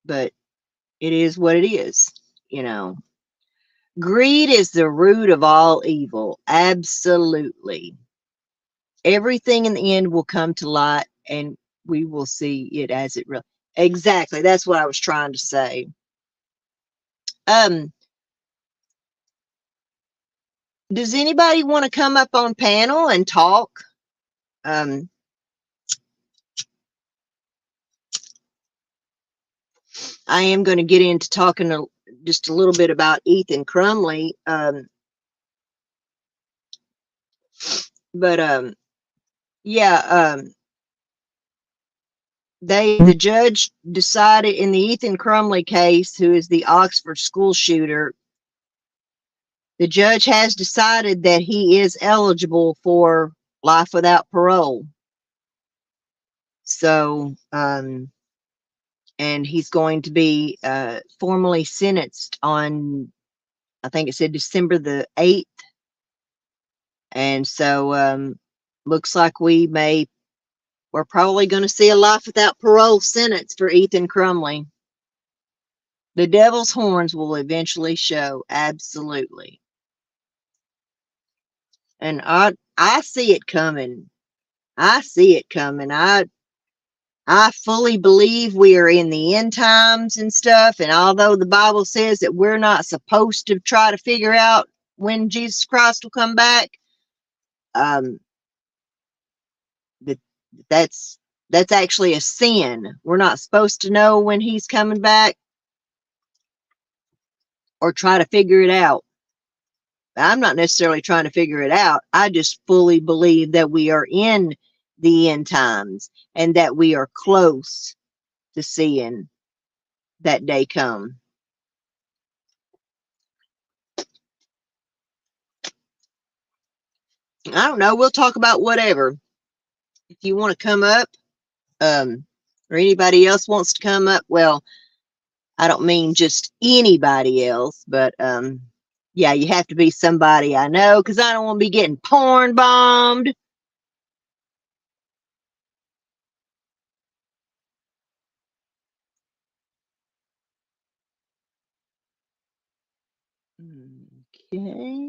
but it is what it is. Greed is the root of all evil. Absolutely. Everything in the end will come to light, and we will see it as it really. Exactly. That's what I was trying to say. Does anybody want to come up on panel and talk? I am going to get into talking just a little bit about Ethan Crumbley. But yeah, the judge decided in the Ethan Crumbley case, who is the Oxford school shooter, the judge has decided that he is eligible for life without parole. So, and he's going to be formally sentenced on, I think it said December the 8th. And so, looks like we're probably going to see a life without parole sentence for Ethan Crumbley. The devil's horns will eventually show. Absolutely. And I see it coming. I see it coming. I fully believe we are in the end times and stuff. And although the Bible says that we're not supposed to try to figure out when Jesus Christ will come back, um, that's actually a sin. We're not supposed to know when he's coming back or try to figure it out. I'm not necessarily trying to figure it out. I just fully believe that we are in the end times and that we are close to seeing that day come. I don't know. We'll talk about whatever. If you want to come up, or anybody else wants to come up, well, I don't mean just anybody else, but yeah, you have to be somebody I know, because I don't want to be getting porn bombed. Okay.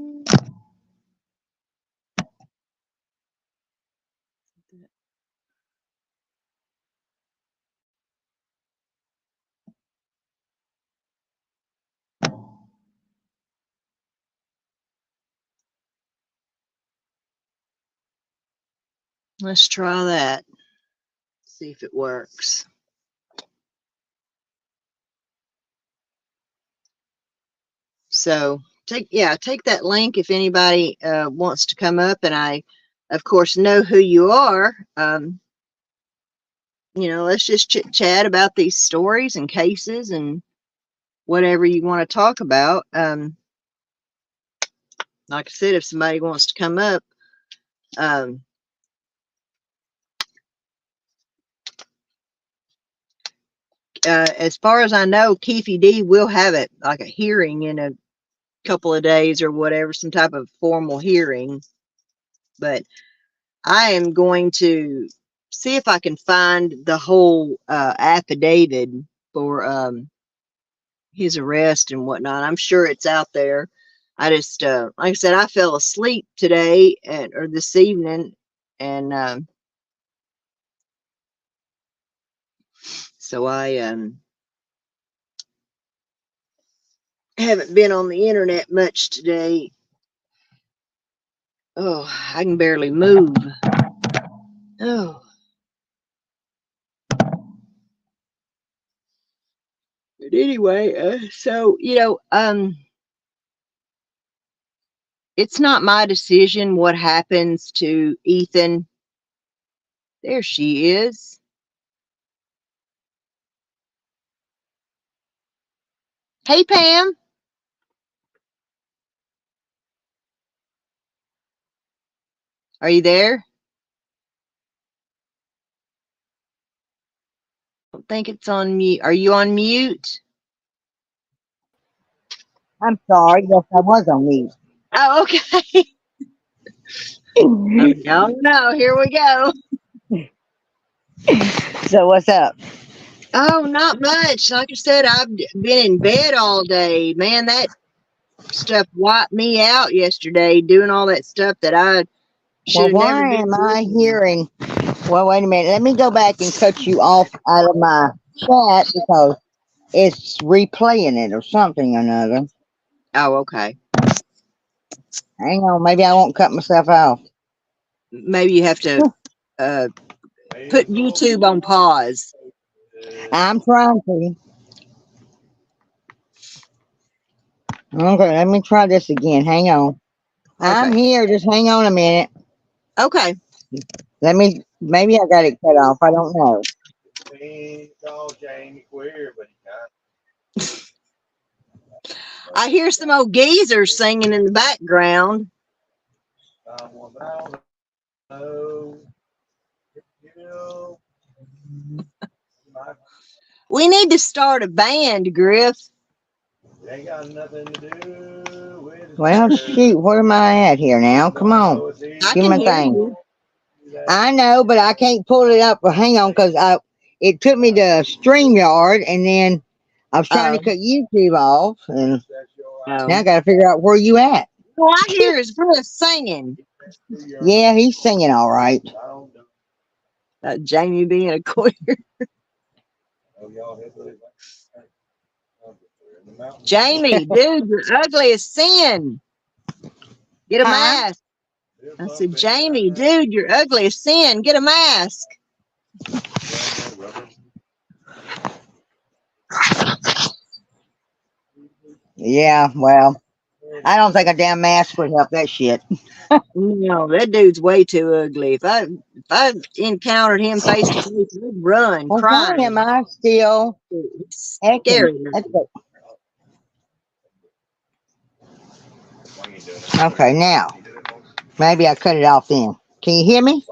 Let's try that. See if it works. So take that link if anybody wants to come up, and I, of course, know who you are. Let's just chit chat about these stories and cases and whatever you want to talk about. Like I said, if somebody wants to come up, as far as I know, Keefy D will have it like a hearing in a couple of days or whatever, some type of formal hearing. But I am going to see if I can find the whole affidavit for his arrest and whatnot. I'm sure it's out there. I just, like I said, I fell asleep today or this evening, And so I haven't been on the internet much today. Oh, I can barely move. Oh. But anyway, so, it's not my decision what happens to Ethan. There she is. Hey, Pam. Are you there? I don't think it's on mute. Are you on mute? I'm sorry. Yes, I was on mute. Oh, okay. Oh, no, here we go. So what's up? Oh, not much. Like I said, I've been in bed all day. Man, that stuff wiped me out yesterday, doing all that stuff that I should Well, have never why been am I doing. hearing? Well, wait a minute. Let me go back and cut you off out of my chat because it's replaying it or something or another. Oh, okay. Hang on. Maybe I won't cut myself off. Maybe you have to put YouTube on pause. I'm trying to. Okay, let me try this again. Hang on. I'm Okay. here. Just hang on a minute. Okay. Let me. Maybe I got it cut off. I don't know. I hear some old geezers singing in the background. We need to start a band, Griff. Well, shoot. Where am I at here now? Come on. I Give can me hear thing. you. I know, but I can't pull it up. Hang on, because it took me to StreamYard, and then I was trying to cut YouTube off, and now I got to figure out where you at. Well, I hear is Griff singing. Yeah, he's singing all right. Jamie being a queer. Jamie, dude, you're ugly as sin. Get a Huh? mask. I said, Jamie, dude, you're ugly as sin. Get a mask. Yeah, well, I don't think a damn mask would help that shit. No, that dude's way too ugly. If I encountered him face to face, I'd run Well, why am crying. I still It's hecking? scary. Okay, now maybe I cut it off then. Can you hear me?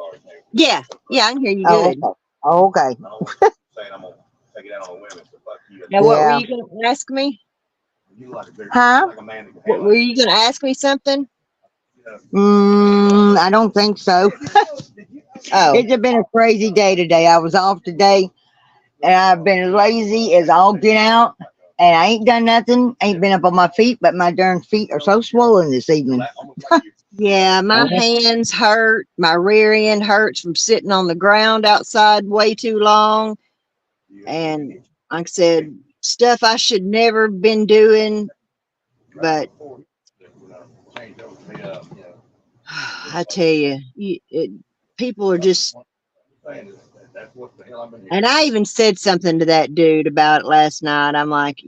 Yeah, I can hear you Oh, good. okay. Okay. Now, what were Yeah. you going to ask me? Huh? What, were you going to ask me something? I don't think so. Oh, It's been a crazy day today. I was off today, and I've been lazy as all get out, and I ain't done nothing. Ain't been up on my feet, but my darn feet are so swollen this evening. yeah, my hands hurt. My rear end hurts from sitting on the ground outside way too long. And like I said, stuff I should never been doing, but I tell you, people are just. And I even said something to that dude about it last night. I'm like,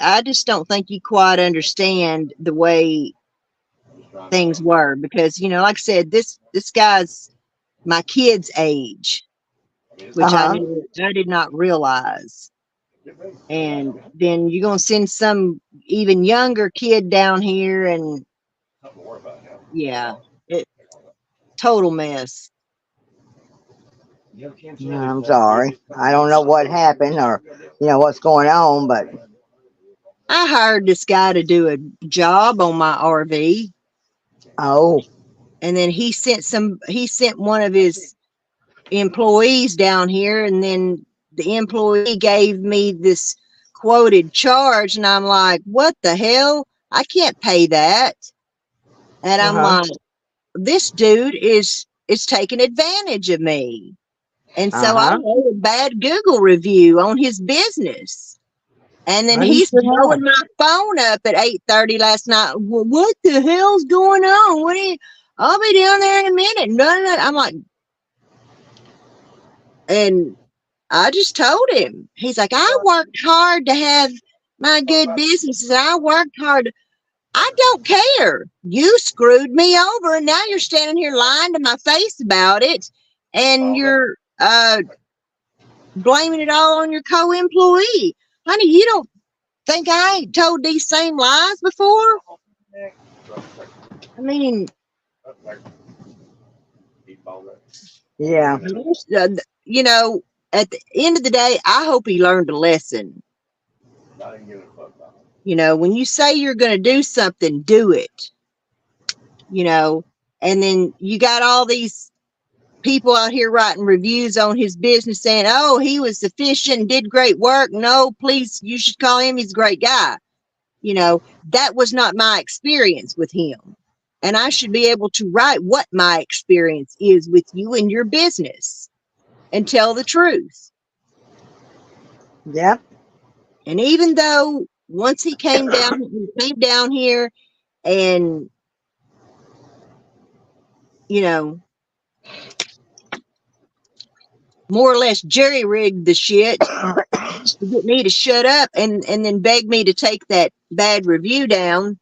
I just don't think you quite understand the way things were, because like I said, this guy's my kid's age, which I did not realize. And then you're gonna send some even younger kid down here, and yeah, it total mess. I'm sorry. I don't know what happened or what's going on, but I hired this guy to do a job on my RV, oh, and then he sent one of his employees down here, and then the employee gave me this quoted charge, and I'm like, what the hell? I can't pay that. And I'm like, this dude is is taking advantage of me. And so I Uh-huh. wrote a bad Google review on his business. And then Well, you he's should have. blowing my phone up at 8:30 last night. What the hell's going on? What are you? I'll be down there in a minute. No. I'm like, and I just told him. He's like, I worked hard to have my good businesses. I worked hard. I don't care. You screwed me over, and now you're standing here lying to my face about it, and you're blaming it all on your co-employee. Honey, you don't think I ain't told these same lies before? I mean, Yeah. you know, at the end of the day, I hope he learned a lesson. You know, when you say you're going to do something, do it. You know, and then you got all these people out here writing reviews on his business saying, oh, he was efficient and did great work. No, please, you should call him. He's a great guy. You know, that was not my experience with him. And I should be able to write what my experience is with you and your business and tell the truth. Yep. And even though once he came down here and, you know, more or less jerry-rigged the shit to get me to shut up and then beg me to take that bad review down,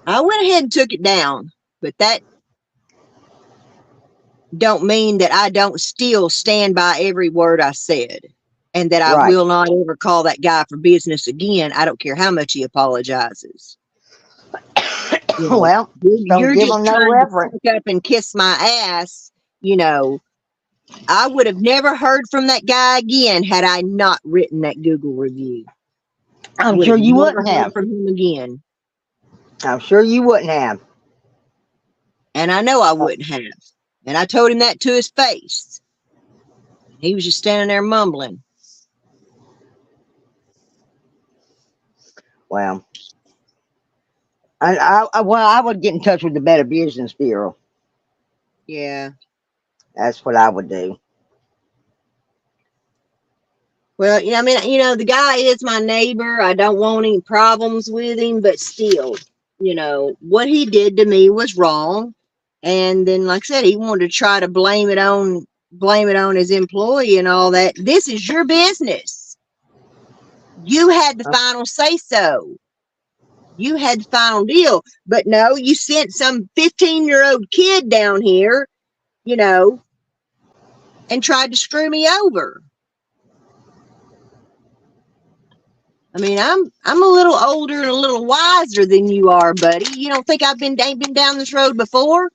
I went ahead and took it down. But that don't mean that I don't still stand by every word I said and that I Right. will not ever call that guy for business again. I don't care how much he apologizes. You know, Well, don't you're give just them no trying reverence. to fuck up and kiss my ass. You know, I would have never heard from that guy again had I not written that Google review. I'm Would sure have you never wouldn't heard have. from him again. I'm sure you wouldn't have. And I know I wouldn't have. And I told him that to his face. He was just standing there mumbling. Well, I would get in touch with the Better Business Bureau. Yeah. That's what I would do. Well, yeah, I mean, you know, the guy is my neighbor. I don't want any problems with him, but still, you know, what he did to me was wrong. And then, like I said, he wanted to try to blame it on his employee and all that. This is your business. You had the final say so. You had the final deal. But no, you sent some 15-year-old kid down here, you know, and tried to screw me over. I mean, I'm a little older and a little wiser than you are, buddy. You don't think ain't been down this road before?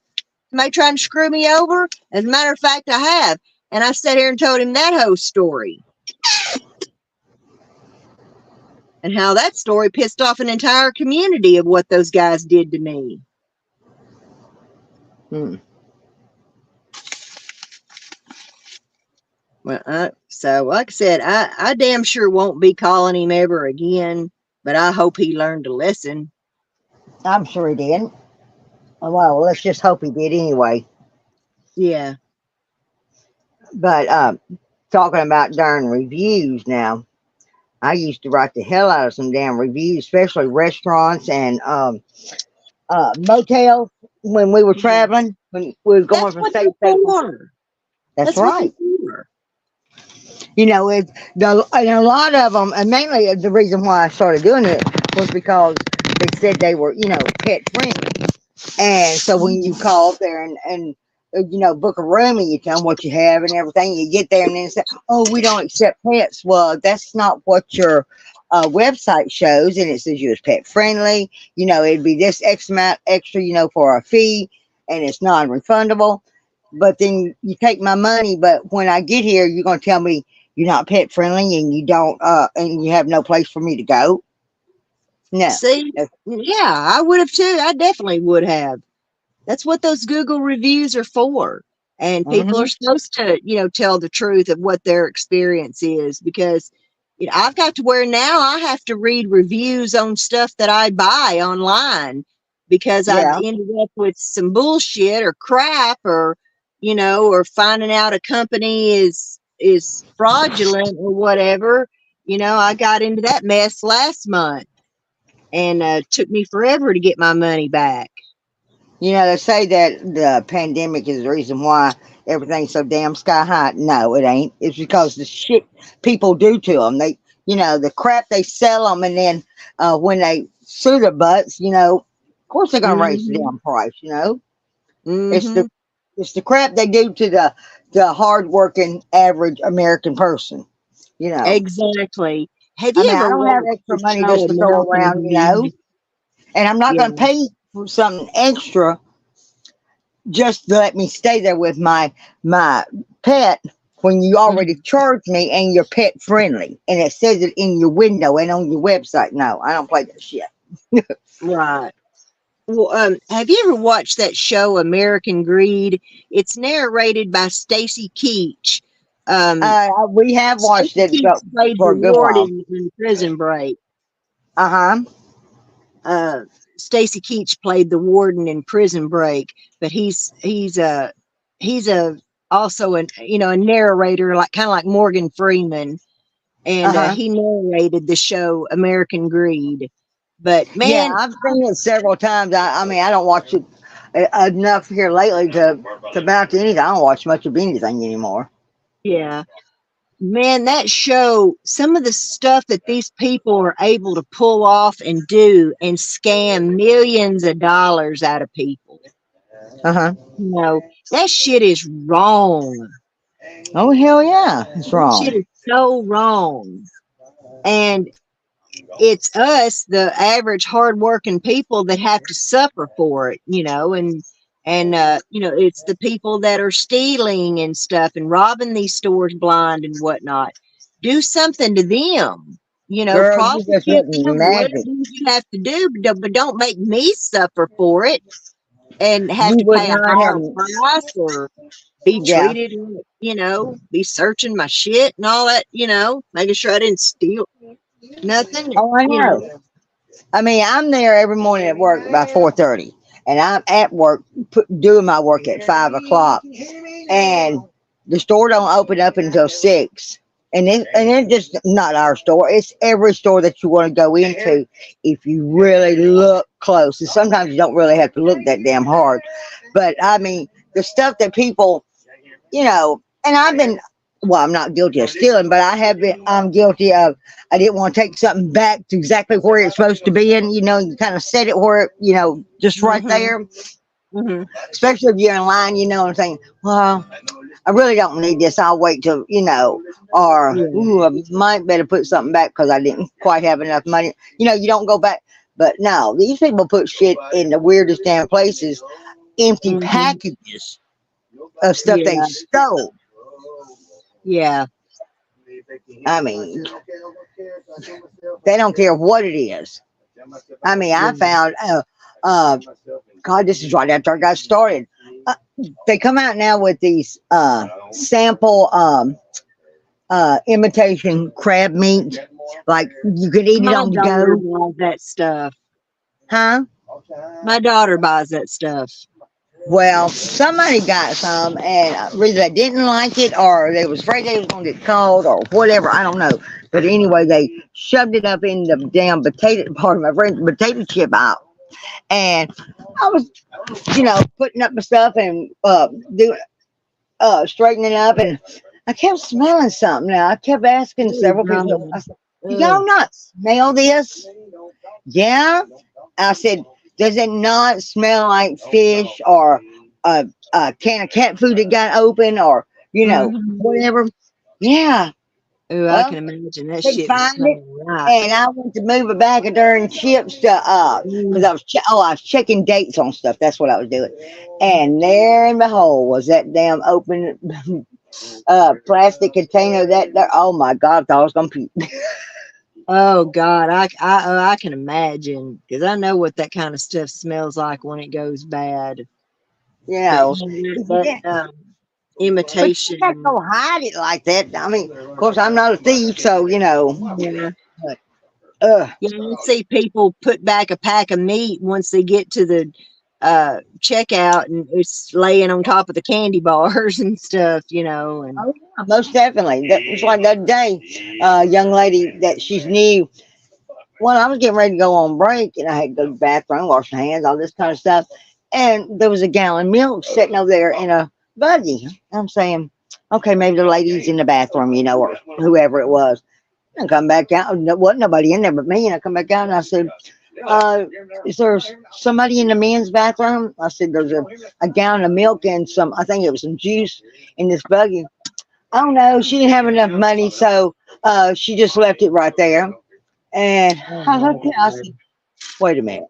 Somebody trying to screw me over? As a matter of fact, I have. And I sat here and told him that whole story. And how that story pissed off an entire community of what those guys did to me. Well, so like I said, I damn sure won't be calling him ever again, but I hope he learned a lesson. I'm sure he did. Well, let's just hope he did anyway. Yeah. But talking about darn reviews now, I used to write the hell out of some damn reviews, especially restaurants and motels when we were traveling, when we were going from state to state. That's right. You know, and a lot of them, and mainly the reason why I started doing it was because they said they were, you know, pet friendly. And so when you call up there and you know, book a room and you tell them what you have and everything, you get there and then say, oh, we don't accept pets. Well, that's not what your website shows. And it says you're pet friendly. You know, it'd be this X amount extra, you know, for a fee, and it's non-refundable. But then you take my money, but when I get here, you're going to tell me you're not pet friendly and you don't, and you have no place for me to go. No. See, yeah, I would have too. I definitely would have. That's what those Google reviews are for. And people are supposed to, you know, tell the truth of what their experience is, because, you know, I've got to where now I have to read reviews on stuff that I buy online because I've Yeah. ended up with some bullshit or crap, or or finding out a company is fraudulent or whatever. I got into that mess last month, and took me forever to get my money back. They say that the pandemic is the reason why everything's so damn sky high. No, it ain't. It's because the shit people do to them. The crap they sell them, and then when they sue their butts, of course they're gonna raise the Mhm. damn price. It's the Mhm. it's the crap they do to the hardworking average American person. You know, Exactly. Have I you mean, I ever don't have watched extra the money show just to throw American around. Greed? And I'm not Yeah. gonna pay for something extra just to let me stay there with my pet when you already Mhm. charged me and you're pet friendly and it says it in your window and on your website. No, I don't play that shit. Right. Well, have you ever watched that show American Greed? It's narrated by Stacy Keach. Um, We have watched Stacy it Keach played for the a good while. warden in Prison Break. Uh-huh. Uh, Stacy Keach played the warden in Prison Break, but he's a also a narrator, like kind of like Morgan Freeman, and Uh-huh. he narrated the show American Greed. But Yeah, man, I've seen it several times. I mean, I don't watch it enough here lately to amount to anything. I don't watch much of anything anymore. yeah, man, that show, some of the stuff that these people are able to pull off and do and scam millions of dollars out of people. Uh-huh. That shit is wrong. Oh, hell yeah. It's That shit wrong. is so wrong. And it's us, the average hardworking people, that have to suffer for it, and it's the people that are stealing and stuff and robbing these stores blind and whatnot. Do something to them, Girl, you just prosecute wouldn't them, whatever imagine. you have to do, but don't make me suffer for it and have You to would pay a not have, higher price, or be yeah. treated, be searching my shit and all that, making sure I didn't steal nothing, Oh, I know. I mean, I'm there every morning at work by 4:30, and I'm at work doing my work at 5 o'clock, and the store don't open up until 6. And it's just not our store. It's every store that you want to go into if you really look close. And sometimes you don't really have to look that damn hard. But I mean, the stuff that people, and I'm not guilty of stealing, but I'm guilty of, I didn't want to take something back to exactly where it's supposed to be. And, you kind of set it where, just right hmm there, hmm especially if you're in line, and saying, well, I really don't need this. I'll wait till, or, Yeah. ooh, I might better put something back because I didn't quite have enough money. You don't go back. But no, these people put shit in the weirdest damn places, empty hmm packages of stuff they Yeah. stole. Yeah. I mean, they don't care what it is. I mean, I Yeah. found, uh, God, this is right after I got started. Uh, they come out now with these sample imitation crab meat. Like you can eat it My on the daughter go. buys that stuff. Huh? My daughter buys that stuff. Well, somebody got some, and either they didn't like it, or they was afraid they was gonna get called, or whatever. I don't know. But anyway, they shoved it up in the damn potato part of my friend's potato chip out, and I was, putting up my stuff and doing, straightening up, and I kept smelling something. Now I kept asking Oh, several people. God. I said, "Do Ugh. y'all not smell this?" Yeah. I said, "Does it not smell like fish or a can of cat food that got open or hmm whatever?" Yeah. Ooh, I can Well, imagine that couldn't shit was find it, smelling right. and I went to move a bag of darn chips to because Mm. I was checking dates on stuff. That's what I was doing, and there and behold was that damn open plastic container that. Oh my God! I thought I was gonna puke. Oh, God. I can imagine, because I know what that kind of stuff smells like when it goes bad. you But know. that Yeah. But you can't imitation. go hide it like that. I mean, of course, I'm not a thief, so Yeah. But You know, you see people put back a pack of meat once they get to the checkout, and it's laying on top of the candy bars and stuff, you know. And Oh, yeah, most definitely. That was like the other day, young lady that she's new. Well, I was getting ready to go on break, and I had to go to the bathroom, wash my hands, all this kind of stuff. And there was a gallon of milk sitting over there in a buggy. I'm saying, okay, maybe the lady's in the bathroom, you know, or whoever it was. And I come back out, and there wasn't nobody in there but me. And I come back out, and I said, is there somebody in the men's bathroom? I said, there's a gallon of milk and some, I think it was some juice in this buggy. Oh no, she didn't have enough money, so she just left it right there. And I looked at it, I said, wait a minute.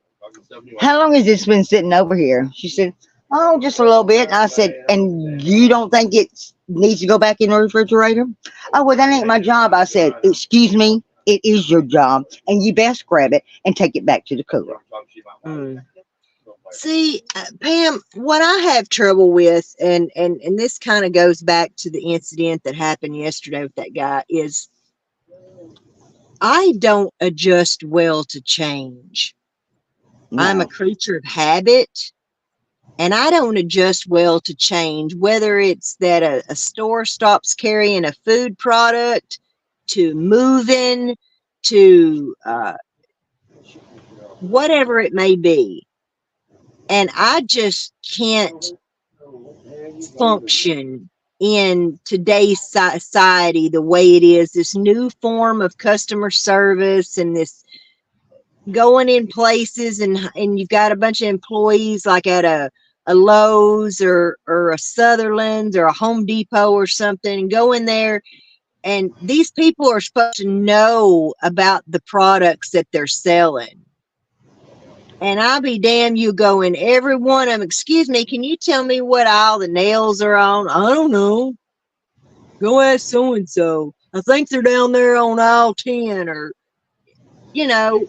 How long has this been sitting over here? She said, oh, just a little bit. I said, and you don't think it needs to go back in the refrigerator? Oh, well, that ain't my job. I said, excuse me, it is your job, and you best grab it and take it back to the cooler. mm. See, Pam, what I have trouble with, and this kind of goes back to the incident that happened yesterday with that guy, is I don't adjust well to change. I'm a No. creature of habit, and I don't adjust well to change, whether it's that a store stops carrying a food product, to moving, to whatever it may be. And I just can't function in today's society the way it is, this new form of customer service, and this going in places, and you've got a bunch of employees like at a Lowe's or a Sutherland's or a Home Depot or something, and go in there, and these people are supposed to know about the products that they're selling. And I'll be damned, you go in every one of them. Excuse me, can you tell me what aisle the nails are on? I don't know. Go ask so and so. I think they're down there on aisle 10. Or, you know,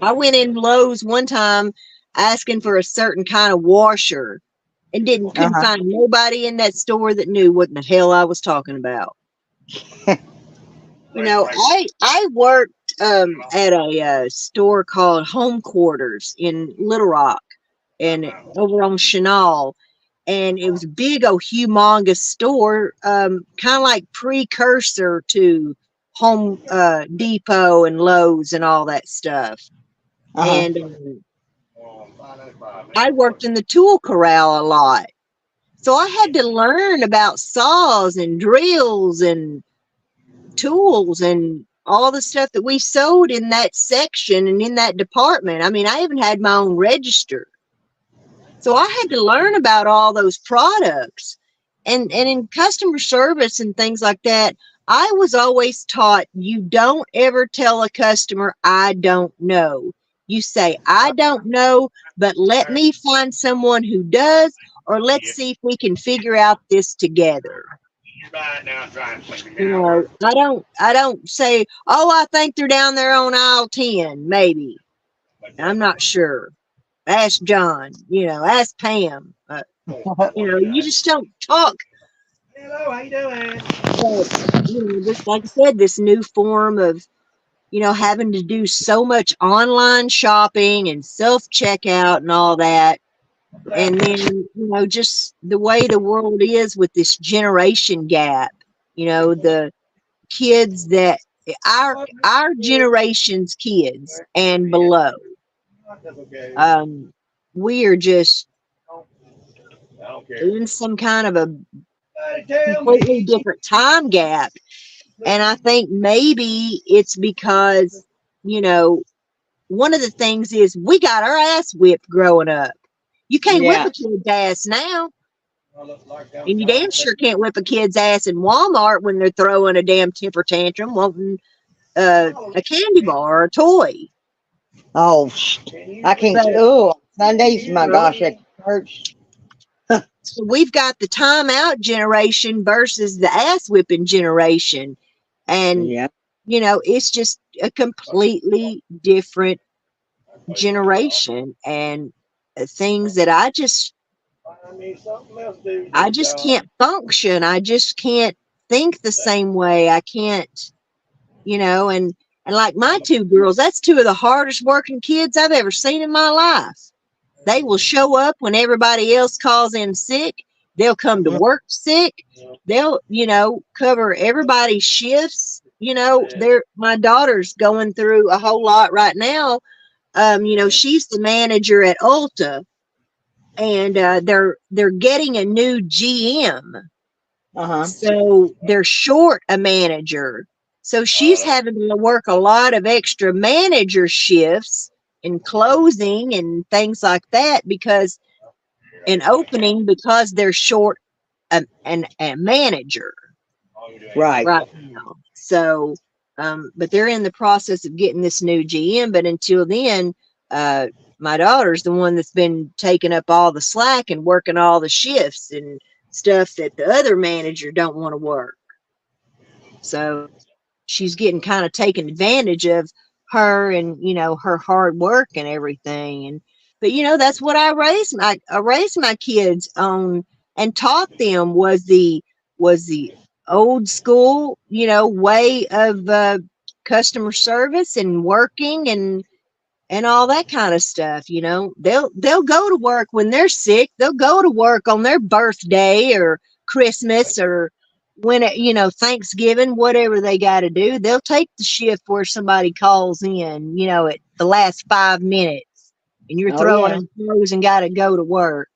I went in Lowe's one time asking for a certain kind of washer, and couldn't Uh-huh. find nobody in that store that knew what in the hell I was talking about. You know, I worked at a store called Home Quarters in Little Rock, and over on Chenal, and it was a big old humongous store, kind of like precursor to Home Depot and Lowe's and all that stuff. Uh-huh. And I worked in the tool corral a lot, so I had to learn about saws and drills and tools and all the stuff that we sold in that section and in that department. I mean, I even had my own register. So I had to learn about all those products. And in customer service and things like that, I was always taught, you don't ever tell a customer, I don't know. You say, I don't know, but let me find someone who does, or let's see if we can figure out this together. You know, I don't say, oh, I think they're down there on aisle 10, maybe. I'm not sure. Ask John, you know, ask Pam. You know, you just don't talk. Hello, how you doing? But, you know, this, like I said, this new form of, you know, having to do so much online shopping and self checkout and all that. And then, you know, just the way the world is with this generation gap, you know, the kids that our generation's kids and below, we are just in some kind of a completely different time gap. And I think maybe it's because, you know, one of the things is we got our ass whipped growing up. You can't whip Yeah. a kid's ass now. And you damn sure can't whip a kid's ass in Walmart when they're throwing a damn temper tantrum wanting a candy bar or a toy. Oh, I can't. But Oh, Sundays, my gosh, that hurts. so we've got the timeout generation versus the ass whipping generation. And, Yeah. you know, it's just a completely different generation, and things that I just can't function. I just can't think the same way. I can't, you know, and And like my two girls, that's two of the hardest working kids I've ever seen in my life. They will show up when everybody else calls in sick. They'll come to work sick. They'll, cover everybody's shifts. My daughter's going through a whole lot right now. She's the manager at Ulta, and they're getting a new GM. So they're short a manager. So she's having to work a lot of extra manager shifts and closing and things like that because they're short a manager Right. now. So, but they're in the process of getting this new GM. But until then, my daughter's the one that's been taking up all the slack and working all the shifts and stuff that the other manager don't want to work. So she's getting kind of taken advantage of her and, her hard work and everything. But that's what I raised my kids on and taught them was the old school, way of customer service and working and all that kind of stuff. They'll go to work when they're sick. They'll go to work on their birthday or Christmas or when Thanksgiving, whatever they got to do. They'll take the shift where somebody calls in, at the last 5 minutes, and you're throwing in clothes and got to go to work.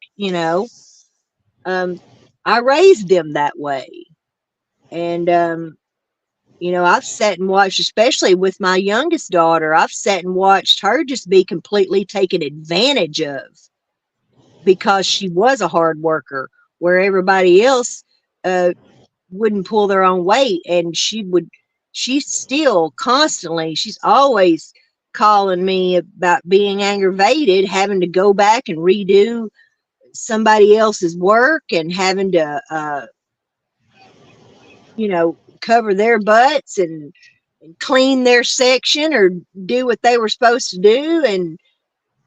I raised them that way, and I've sat and watched, especially with my youngest daughter, I've sat and watched her just be completely taken advantage of because she was a hard worker where everybody else wouldn't pull their own weight. And she's still constantly, she's always calling me about being aggravated, having to go back and redo somebody else's work and having to, cover their butts and clean their section or do what they were supposed to do, and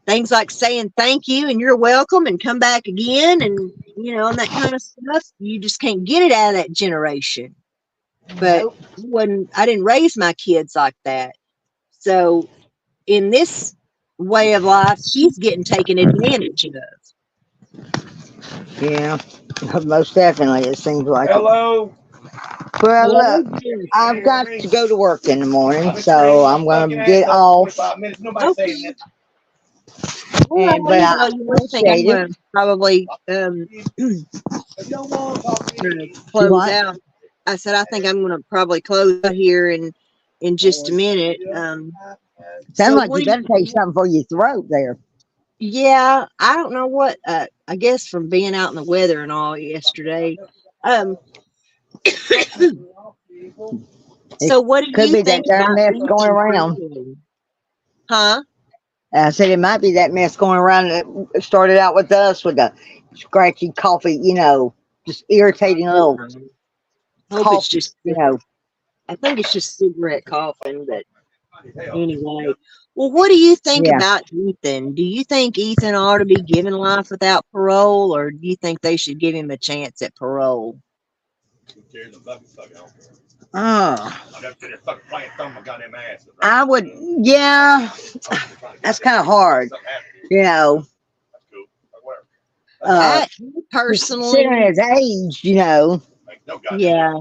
things like saying thank you and you're welcome and come back again, and and that kind of stuff. You just can't get it out of that generation. But I didn't raise my kids like that. So in this way of life, she's getting taken advantage of. Yeah, most definitely. It seems like Hello. it. Well, look, I've got to go to work in the morning, so I'm going to get off. Okay. And, but I appreciate it. Probably close What? out. I said I think I'm going to probably close out here in just a minute. Sounds like you better take something for your throat there. Yeah, I don't know what. I guess from being out in the weather and all yesterday. So what do Could you be that think darn about mess Ethan going around. Crumbley? Huh? I said it might be that mess going around that started out with us with the scratchy coffee, just irritating little I hope it's cough, just. I think it's just cigarette coughing, but anyway. Well, what do you think Yeah. about Ethan? Do you think Ethan ought to be given life without parole, or do you think they should give him a chance at parole? I would, yeah, that's kind of hard, I personally, considering his age, yeah.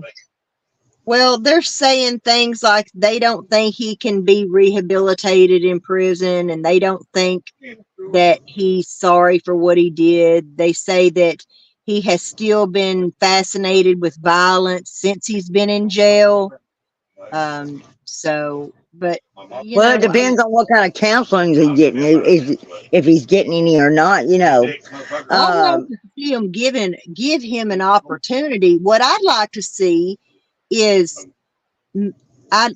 Well, they're saying things like they don't think he can be rehabilitated in prison, and they don't think that he's sorry for what he did. They say that he has still been fascinated with violence since he's been in jail. But well, it depends on what kind of counseling he's getting, if he's getting any or not, I'd like to see him give him an opportunity. What I'd like to see is I'd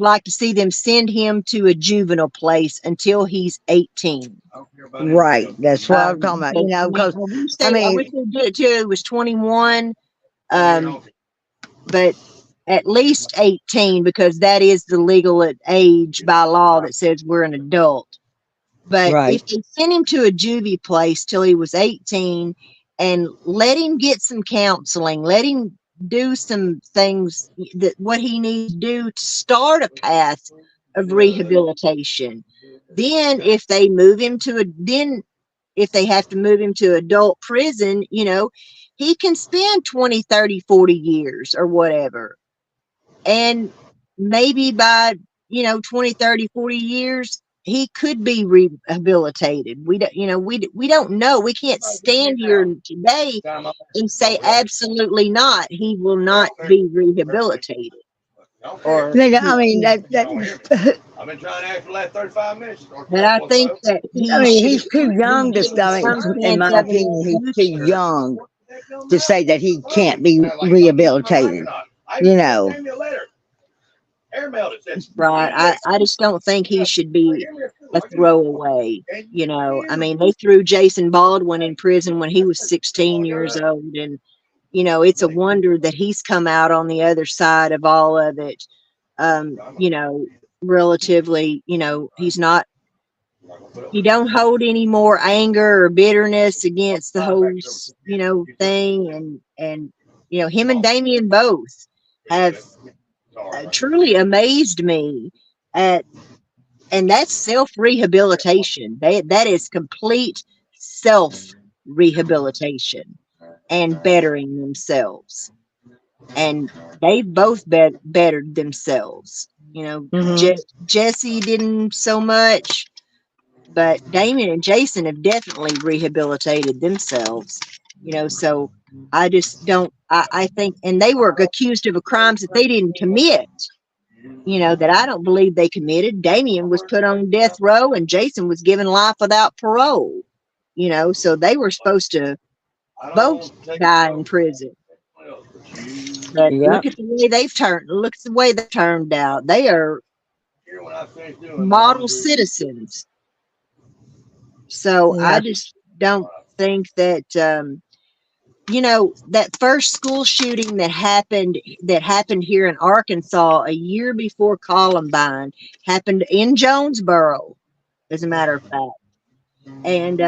like to see them send him to a juvenile place until he's 18. Right. That's what I'm talking about. Because I wish they did it till he was 21. But at least 18, because that is the legal age by law that says we're an adult. But if they sent him to a juvie place till he was 18 and let him get some counseling, let him do some things that what he needs to do to start a path of rehabilitation. Then if they move him to if they have to move him to adult prison, he can spend 20, 30, 40 years or whatever. And maybe by, 20, 30, 40 years, he could be rehabilitated. We don't know. We can't stand here today and say absolutely not. He will not be rehabilitated. Or I mean that I've been trying to ask for the last 35 minutes. but I think that I he mean should he's too young to given stomach. some In chance my of it in opinion, the he's too future. young to say that he can't be rehabilitated. You know. Right. I just don't think he should be a throwaway. I mean, they threw Jason Baldwin in prison when he was 16 years old. And, it's a wonder that he's come out on the other side of all of it. Relatively, he don't hold any more anger or bitterness against the whole, thing. And, him and Damien both have truly amazed me at, and that's self-rehabilitation. That is complete self-rehabilitation and bettering themselves. And they've both bettered themselves. Jesse didn't so much, but Damon and Jason have definitely rehabilitated themselves. So I just don't, I think, and they were accused of crimes that they didn't commit. That I don't believe they committed. Damien was put on death row and Jason was given life without parole. So they were supposed to both die in prison. But Yep. look at the way they turned out. They are model citizens. So I just don't think that that first school shooting that happened here in Arkansas a year before Columbine happened in Jonesboro, as a matter of fact. And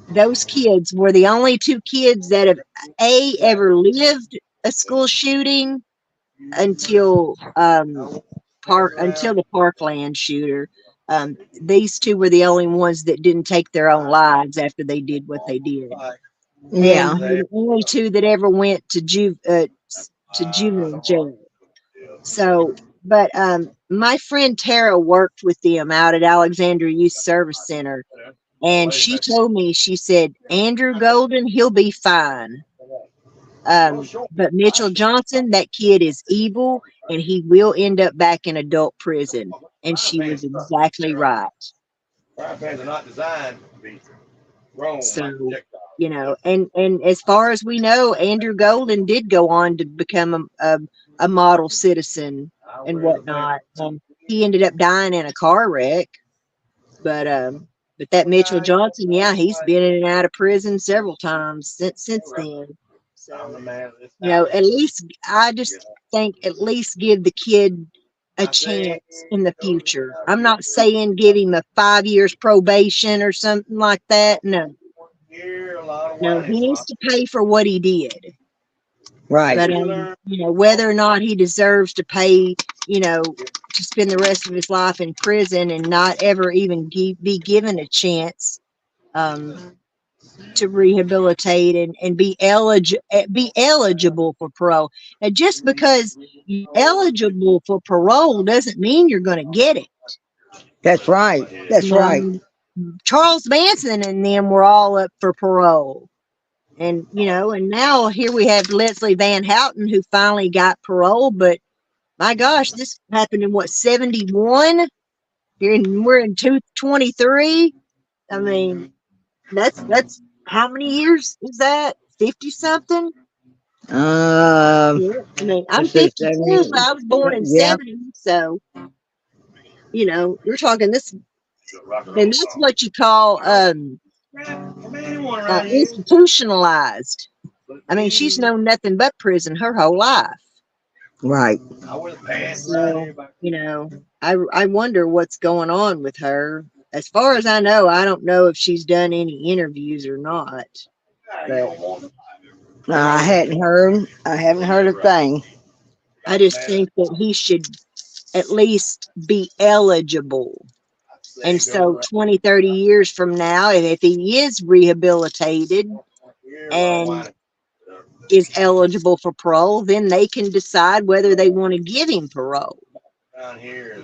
those kids were the only two kids that have ever lived a school shooting until the Parkland shooter. These two were the only ones that didn't take their own lives after they did what they did. Yeah. And the only two that ever went to juvenile jail. So, but my friend Tara worked with them out at Alexandria Youth Service Center, and she told me, she said, Andrew Golden, he'll be fine. But Mitchell Johnson, that kid is evil, and he will end up back in adult prison. And she was exactly right. So, and as far as we know, Andrew Golden did go on to become a model citizen and whatnot. He ended up dying in a car wreck. But that Mitchell Johnson, yeah, he's been in and out of prison several times since then. So, at least I just think at least give the kid a chance in the future. I'm not saying give him a 5 years probation or something like that. No, he needs to pay for what he did. Right. But whether or not he deserves to pay, to spend the rest of his life in prison and not ever even be given a chance to rehabilitate and be eligible for parole. And just because you're eligible for parole doesn't mean you're going to get it. That's right. That's right. Charles Manson and them were all up for parole. And, and now here we have Leslie Van Houten, who finally got parole. But my gosh, this happened in 71? We're in 2023. I mean, that's how many years is that? 50 something? I mean, I'm 52, but I was born in 70. So, you're talking this, and that's what you call institutionalized. I mean, she's known nothing but prison her whole life. Right. So, I wonder what's going on with her. As far as I know, I don't know if she's done any interviews or not. But I haven't heard a thing. I just think that he should at least be eligible. And so 20, 30 years from now, if he is rehabilitated and is eligible for parole, then they can decide whether they want to give him parole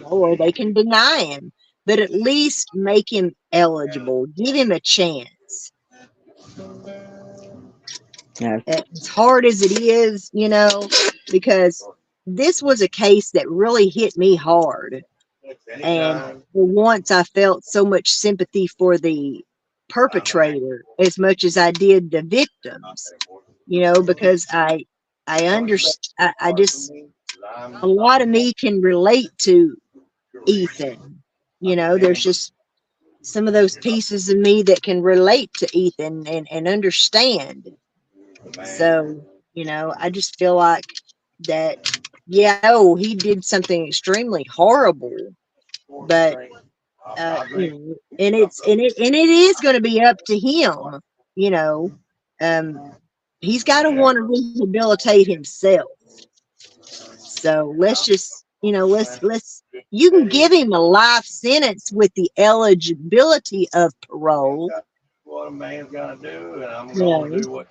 or they can deny him. But at least make him eligible, give him a chance. Yeah. As hard as it is, because this was a case that really hit me hard. And for once, I felt so much sympathy for the perpetrator as much as I did the victims, because I understand, I just, a lot of me can relate to Ethan. There's just some of those pieces of me that can relate to Ethan and understand. So, I just feel like that, yeah, oh, he did something extremely horrible, but and it is going to be up to him, he's got to want to rehabilitate himself. So let's just, let's you can give him a life sentence with the eligibility of parole. What a man's gonna do, and I'm gonna do what.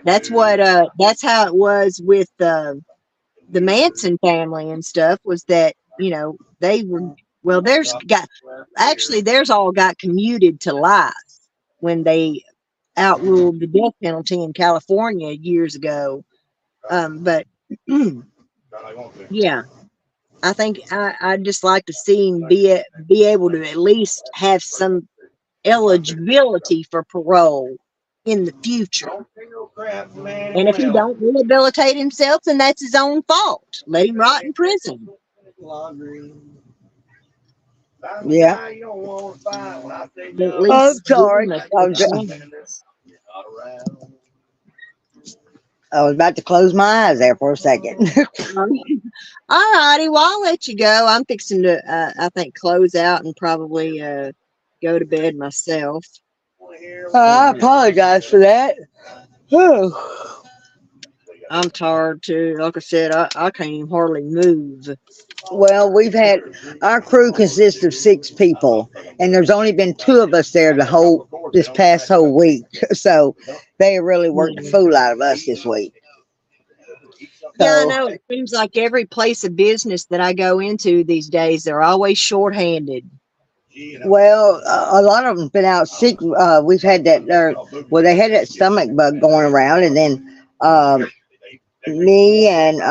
That's how it was with the Manson family and stuff, was that, they were, well, theirs all got commuted to life when they outruled the death penalty in California years ago. But yeah, I think I'd just like to see him be able to at least have some eligibility for parole in the future. And if he don't rehabilitate himself, then that's his own fault. Let him rot in prison. Yeah. I'm sorry. I was about to close my eyes there for a second. All righty, well, I'll let you go. I'm fixing to, I think, close out and probably go to bed myself. I apologize for that. Whew. I'm tired too. Like I said, I can't even hardly move. Well, our crew consists of 6 people, and there's only been 2 of us there this past whole week. So they really worked the fool out of us this week. Yeah, I know. It seems like every place of business that I go into these days, they're always shorthanded. Well, a lot of them's been out sick. We've had that. They had that stomach bug going around, and then me and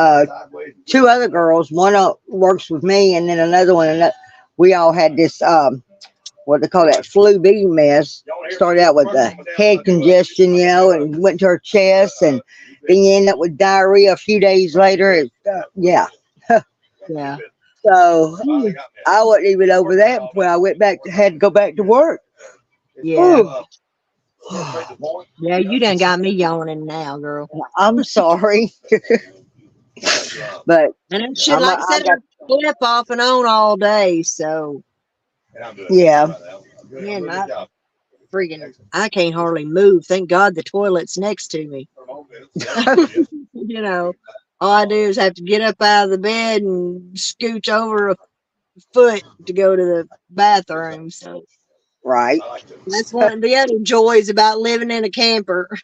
2 other girls. One works with me, and then another one. We all had this what they call that flu B mess. Started out with the head congestion, and went to her chest, and then you end up with diarrhea a few days later. Yeah. Yeah. So I wasn't even over that when I went back. Had to go back to work. Yeah. Yeah, you done got me yawning now, girl. I'm sorry. But and I should, like I said, I flip off and on all day. So yeah. Man, I can't hardly move. Thank God the toilet's next to me. All I do is have to get up out of the bed and scooch over a foot to go to the bathroom. So right. That's one of the other joys about living in a camper.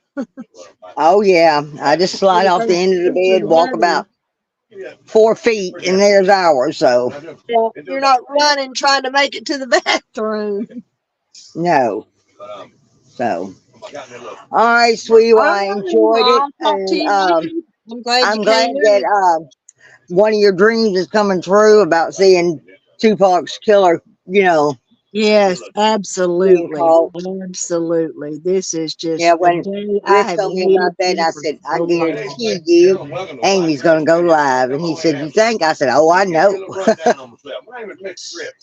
Oh yeah, I just slide off the end of the bed, walk about 4 feet, and there's ours. So you're not running trying to make it to the bathroom. No. So, all right, sweetie, well, I enjoyed it, and I'm glad that one of your dreams is coming true about seeing Tupac's killer. Yes, absolutely, absolutely. This is just when Rick told me about that, I said, I guarantee you, Amy's gonna go live, and he said, you think? I said, oh, I know.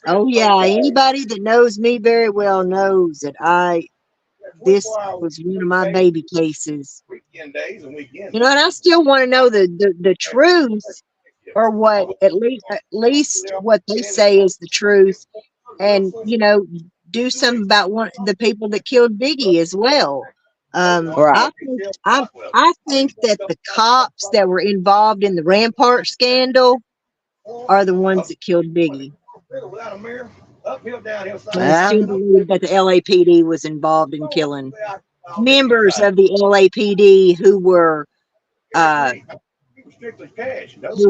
Oh yeah, anybody that knows me very well knows that this was one of my baby cases. And I still want to know the truth, or what at least what they say is the truth, and do something about the people that killed Biggie as well. Right. I think that the cops that were involved in the Rampart scandal are the ones that killed Biggie. And I still believe that the LAPD was involved in killing members of the LAPD who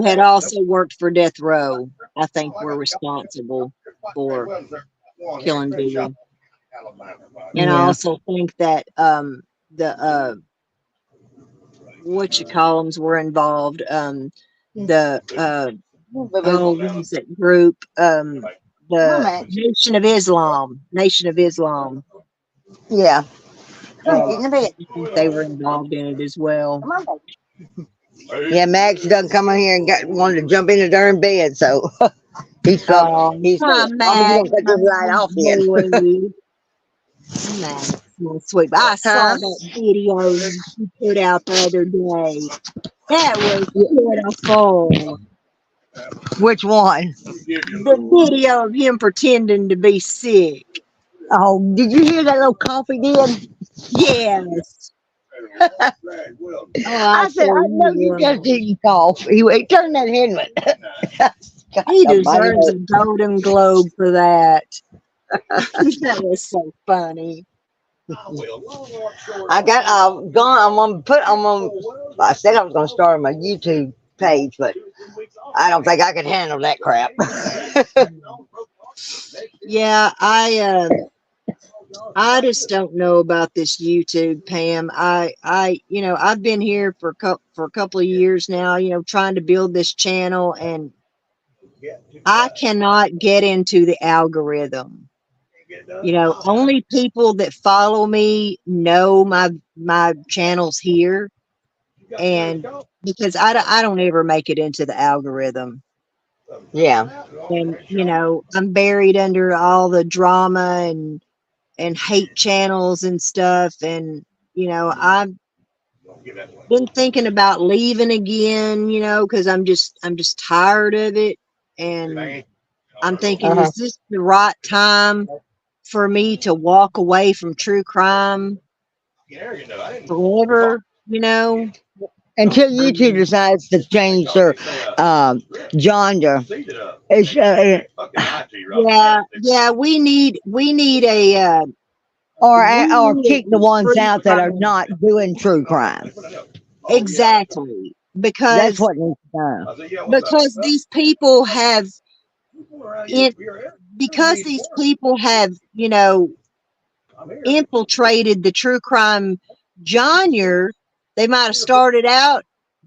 had also worked for Death Row. I think were responsible for killing Diddy. And I also think that the were involved. What was that group? The Nation of Islam. Yeah. I think they were involved in it as well. Yeah, Max done come in here and wanted to jump in the darn bed, so he's Max, gonna cut this light off then. Max, sweet. I saw that video you put out the other day. That was pitiful. Which one? The video of him pretending to be sick. Oh, did you hear that little cough he did? Yes. I said, I know you just didn't cough. He turned that head. He deserves a Golden Globe for that. That was so funny. I said I was gonna start my YouTube page, but I don't think I can handle that crap. Yeah, I just don't know about this YouTube, Pam. I've been here for a couple of years now, trying to build this channel, and I cannot get into the algorithm. Only people that follow me know my channel's here, and because I don't ever make it into the algorithm. Yeah. And I'm buried under all the drama and hate channels and stuff, and I've been thinking about leaving again, because I'm just tired of it, and I'm thinking, is this the right time for me to walk away from true crime forever? Until YouTube decides to change their genre. Yeah, we need a or kick the ones out that are not doing true crime. Exactly, because that's what needs to be done. Because these people have infiltrated the true crime genre. They might have started out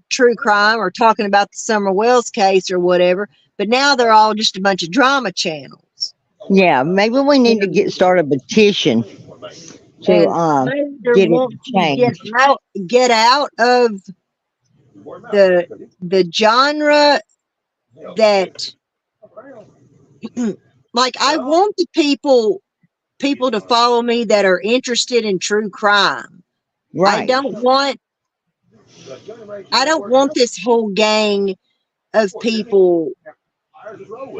true crime or talking about the Summer Wells case or whatever, but now they're all just a bunch of drama channels. Yeah, maybe we need to start a petition to get it changed. Get out of the genre that like I want the people to follow me that are interested in true crime. Right. I don't want this whole gang of people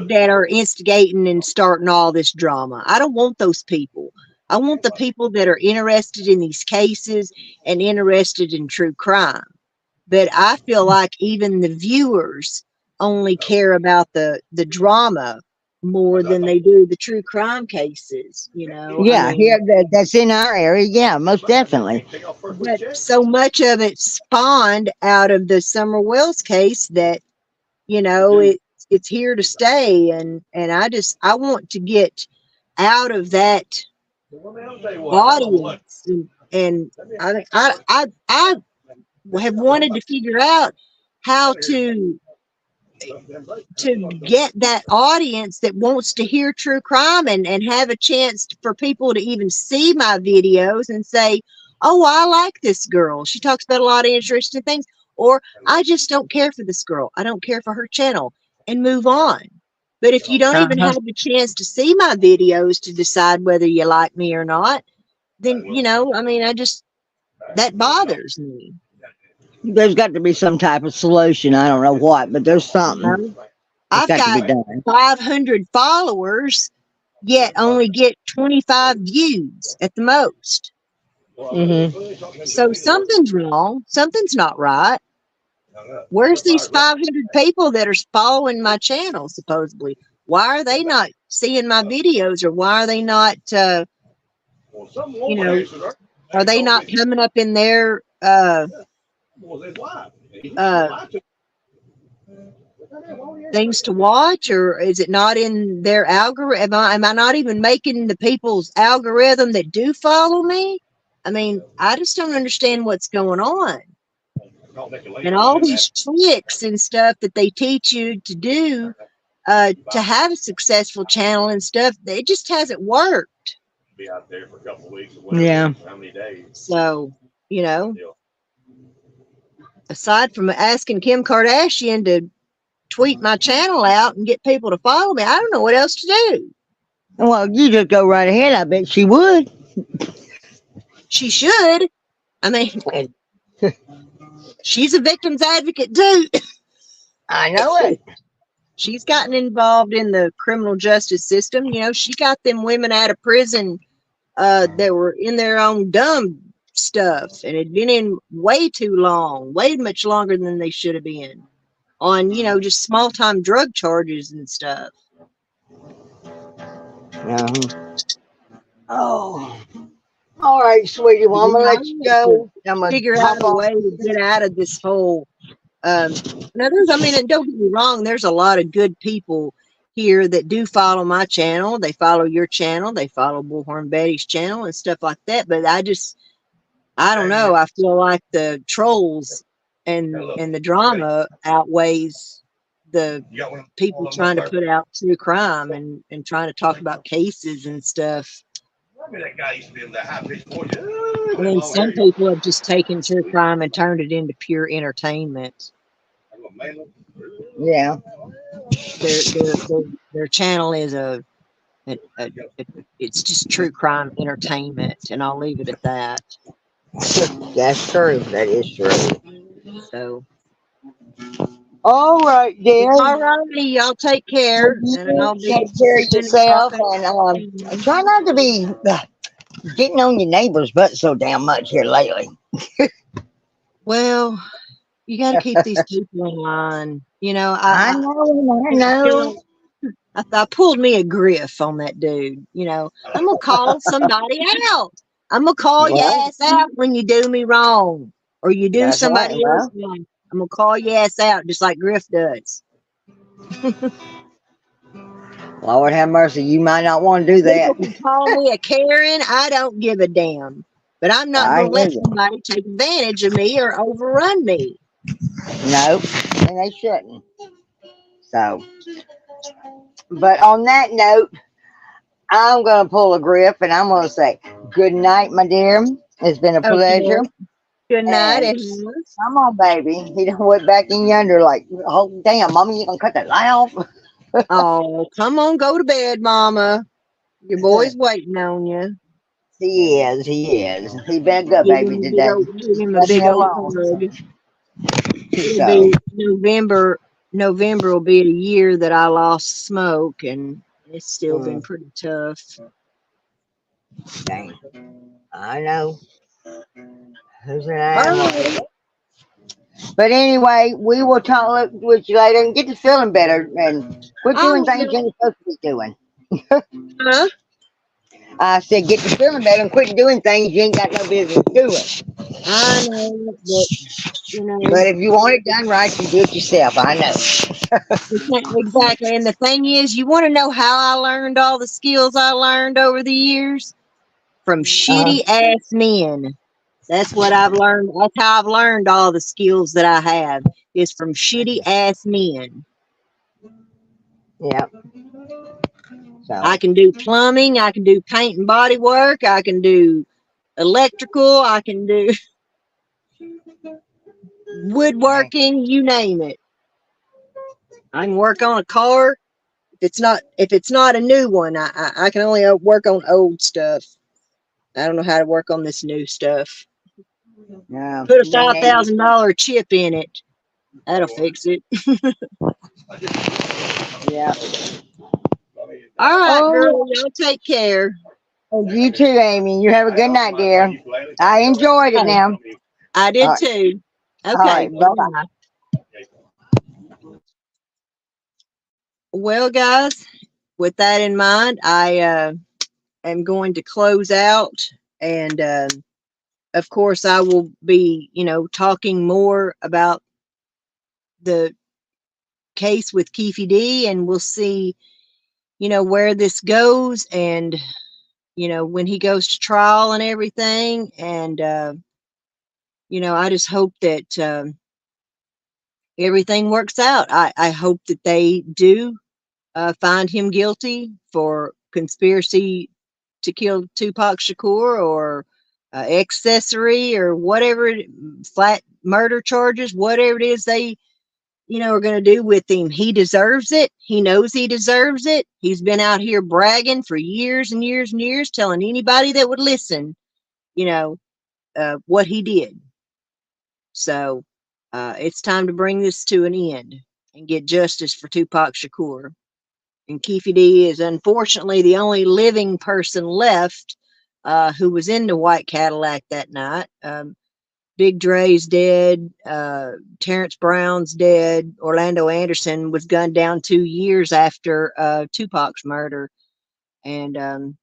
that are instigating and starting all this drama. I don't want those people. I want the people that are interested in these cases and interested in true crime. But I feel like even the viewers only care about the drama more than they do the true crime cases, Yeah, here that's in our area. Yeah, most definitely. But so much of it spawned out of the Summer Wells case that, it's here to stay, and I want to get out of that audience, and I have wanted to figure out how to get that audience that wants to hear true crime and have a chance for people to even see my videos and say, oh, I like this girl. She talks about a lot of interesting things. Or I just don't care for this girl. I don't care for her channel, and move on. But if you don't even have the chance to see my videos to decide whether you like me or not, then, that bothers me. There's got to be some type of solution. I don't know what, but there's something. I've got 500 followers, yet only get 25 views at the most. Mm-hmm. So something's wrong. Something's not right. Where's these 500 people that are following my channel, supposedly? Why are they not seeing my videos, or why are they not, you know, are they not coming up in their things to watch, or is it not in their algorithm? Am I not even making the people's algorithm that do follow me? I mean, I just don't understand what's going on. And all these tricks and stuff that they teach you to do to have a successful channel and stuff, it just hasn't worked. Be out there for a couple of weeks. Yeah. How many days? So, you know, aside from asking Kim Kardashian to tweet my channel out and get people to follow me, I don't know what else to do. Well, you just go right ahead. I bet she would. She should. I mean, she's a victim's advocate too. I know it. She's gotten involved in the criminal justice system. You know, she got them women out of prison that were in their own dumb stuff and had been in way too long, way much longer than they should have been, on, you know, just small time drug charges and stuff. Oh. All right, sweetie. Well, I'm gonna let you go. I'm gonna figure out a way to get out of this whole. Now, I mean, and don't get me wrong. There's a lot of good people here that do follow my channel. They follow your channel. They follow Bullhorn Betty's channel and stuff like that. But I don't know. I feel like the trolls and the drama outweighs the people trying to put out true crime and trying to talk about cases and stuff. I mean, some people have just taken true crime and turned it into pure entertainment. Yeah. Their channel is it's just true crime entertainment, and I'll leave it at that. That's true. That is true. So. All right, dear. All righty, y'all take care. And I'll take care of yourself, and try not to be getting on your neighbor's butt so damn much here lately. Well, you got to keep these people in line. You know, I know. I pulled me a griff on that dude. You know, I'm gonna call somebody out. I'm gonna call your ass out when you do me wrong, or you do somebody else wrong. I'm gonna call your ass out just like Griff does. Lord have mercy, you might not want to do that. People can call me a Karen. I don't give a damn. But I'm not gonna let somebody take advantage of me or overrun me. No, and they shouldn't. So, but on that note, I'm gonna pull a Griff and I'm gonna say good night, my dear. It's been a pleasure. Good night. Come on, baby. He done went back in yonder like, oh, damn, Mama, you gonna cut that light off? Oh, come on, go to bed, Mama. Your boy's waiting on you. He is. He been a good baby today. Give him a big old hug. It'll be November will be a year that I lost Smoke, and it's still been pretty tough. Dang. I know. Who's an animal? But anyway, we will talk with you later and get to feeling better and quit doing things you're supposed to be doing. Huh? I said get to feeling better and quit doing things you ain't got no business doing. I know, but you know. But if you want it done right, you do it yourself. I know. Exactly. And the thing is, you want to know how I learned all the skills I learned over the years? From shitty ass men. That's what I've learned. That's how I've learned all the skills that I have, is from shitty ass men. Yeah. So. I can do plumbing. I can do paint and body work. I can do electrical. I can do woodworking. You name it. I can work on a car. If it's not a new one, I can only work on old stuff. I don't know how to work on this new stuff. Yeah. Put a $5,000 chip in it. That'll fix it. Yeah. All right, girl. Y'all take care. You too, Amy. You have a good night, dear. I enjoyed it now. I did too. Okay. Right, bye-bye. Well, guys, with that in mind, I am going to close out. And of course, I will be, talking more about the case with Keefe D, and we'll see, where this goes, and, when he goes to trial and everything. And, I just hope that everything works out. I hope that they do find him guilty for conspiracy to kill Tupac Shakur, or accessory, or whatever, flat murder charges, whatever it is they, are going to do with him. He deserves it. He knows he deserves it. He's been out here bragging for years and years and years, telling anybody that would listen, what he did. So it's time to bring this to an end and get justice for Tupac Shakur. And Keefe D is unfortunately the only living person left who was in the white Cadillac that night. Big Dre's dead. Terrence Brown's dead. Orlando Anderson was gunned down 2 years after Tupac's murder. And,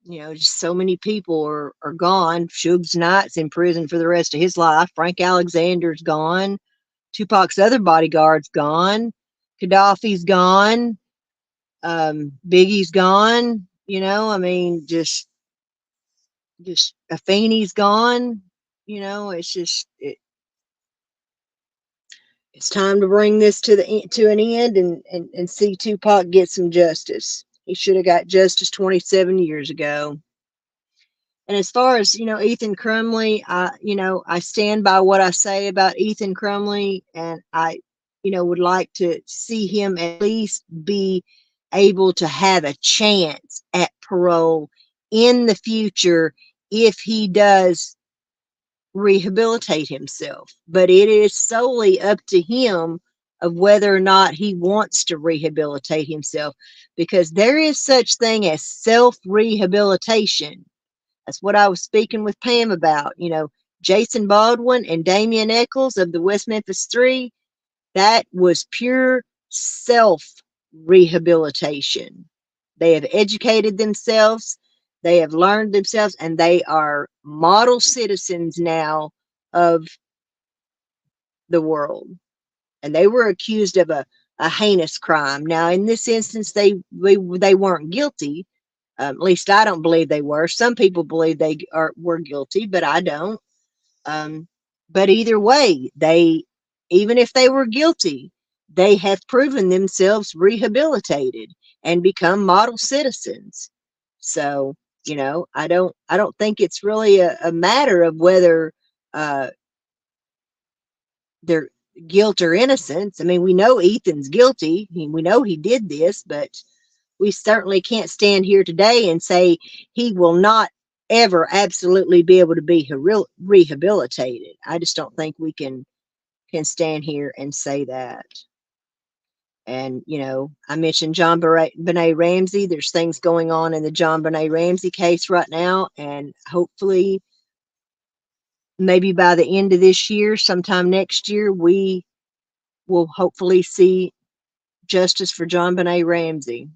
just so many people are gone. Suge Knight's in prison for the rest of his life. Frank Alexander's gone. Tupac's other bodyguard's gone. Gaddafi's gone. Biggie's gone. Just Afeni's gone. It's time to bring this to an end and see Tupac get some justice. He should have got justice 27 years ago. And as far as, Ethan Crumbley, I stand by what I say about Ethan Crumbley, and I, would like to see him at least be able to have a chance at parole in the future if he does rehabilitate himself. But it is solely up to him of whether or not he wants to rehabilitate himself, because there is such thing as self-rehabilitation. That's what I was speaking with Pam about. Jason Baldwin and Damian Eccles of the West Memphis Three, that was pure self-rehabilitation. They have educated themselves, they have learned themselves, and they are model citizens now of the world. And they were accused of a heinous crime. Now, in this instance, they weren't guilty. At least I don't believe they were. Some people believe they were guilty, but I don't. But either way, even if they were guilty, they have proven themselves rehabilitated and become model citizens. So, I don't think it's really a matter of whether they're guilt or innocence. I mean, we know Ethan's guilty. We know he did this, but we certainly can't stand here today and say he will not ever absolutely be able to be rehabilitated. I just don't think we can stand here and say that. And, I mentioned John Benet Ramsey. There's things going on in the John Benet Ramsey case right now, and hopefully maybe by the end of this year, sometime next year, we will hopefully see justice for John Benet Ramsey.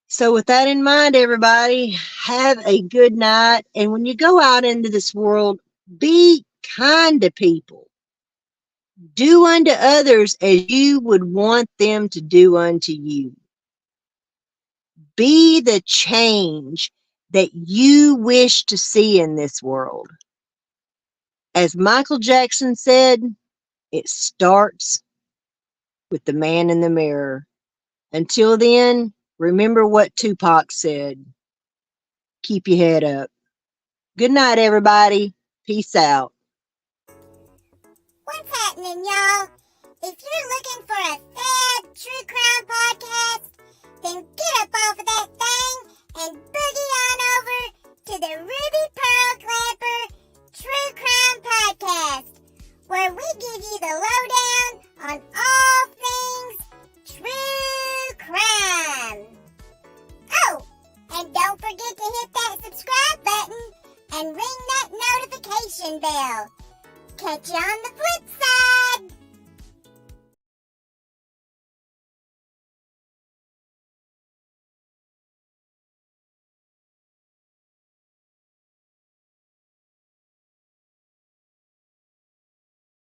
So with that in mind, everybody, have a good night. And when you go out into this world, be kind to people. Do unto others as you would want them to do unto you. Be the change that you wish to see in this world. As Michael Jackson said, it starts with the man in the mirror. Until then, remember what Tupac said. Keep your head up. Good night, everybody. Peace out. What's happening, y'all? If you're looking for a sad true crime podcast, then get up off of that thing and boogie on over to the Ruby Pearl Glamper True Crime Podcast, where we give you the lowdown on all things true crime. Oh, and don't forget to hit that subscribe button and ring that notification bell. Catch you on the flip